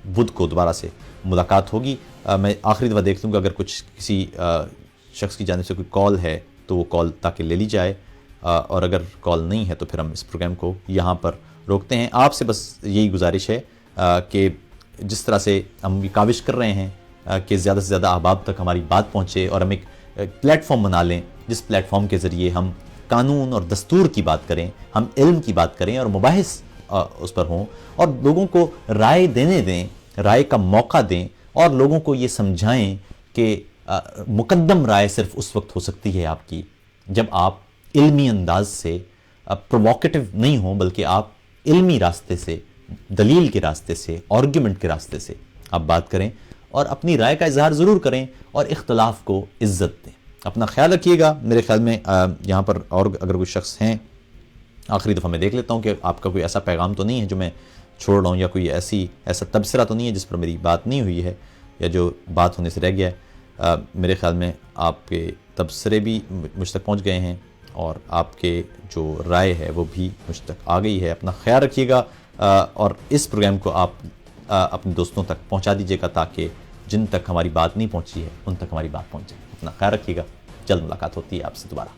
بدھ کو دوبارہ سے ملاقات ہوگی. میں آخری دفعہ دیکھ لوں گا اگر کسی شخص کی جانب سے کوئی کال ہے تو وہ کال تاکہ لے لی جائے, اور اگر کال نہیں ہے تو پھر ہم اس پروگرام کو یہاں پر روکتے ہیں. آپ سے بس یہی گزارش ہے کہ جس طرح سے ہم یہ کاوش کر رہے ہیں کہ زیادہ سے زیادہ احباب تک ہماری بات پہنچے, اور ہم ایک پلیٹ فارم بنا لیں جس پلیٹ فارم کے ذریعے ہم قانون اور دستور کی بات کریں, ہم علم کی بات کریں اور مباحث اس پر ہوں, اور لوگوں کو رائے دینے دیں, رائے کا موقع دیں, اور لوگوں کو یہ سمجھائیں کہ مقدم رائے صرف اس وقت ہو سکتی ہے آپ کی جب آپ علمی انداز سے پرووکیٹو نہیں ہوں بلکہ آپ علمی راستے سے, دلیل کے راستے سے, آرگیومنٹ کے راستے سے آپ بات کریں اور اپنی رائے کا اظہار ضرور کریں اور اختلاف کو عزت دیں. اپنا خیال رکھیے گا. میرے خیال میں یہاں پر اور اگر کوئی شخص ہیں, آخری دفعہ میں دیکھ لیتا ہوں کہ آپ کا کوئی ایسا پیغام تو نہیں ہے جو میں چھوڑ رہا ہوں, یا کوئی ایسا تبصرہ تو نہیں ہے جس پر میری بات نہیں ہوئی ہے یا جو بات ہونے سے رہ گیا ہے. میرے خیال میں آپ کے تبصرے بھی مجھ تک پہنچ گئے ہیں اور آپ کے جو رائے ہے وہ بھی مجھ تک آ گئی ہے. اپنا خیال رکھیے گا اور اس پروگرام کو آپ اپنے دوستوں تک پہنچا دیجیے گا تاکہ جن تک ہماری بات نہیں پہنچی ہے ان تک ہماری بات پہنچ جائے. اپنا خیال رکھیے گا. جلد ملاقات ہوتی ہے آپ سے دوبارہ.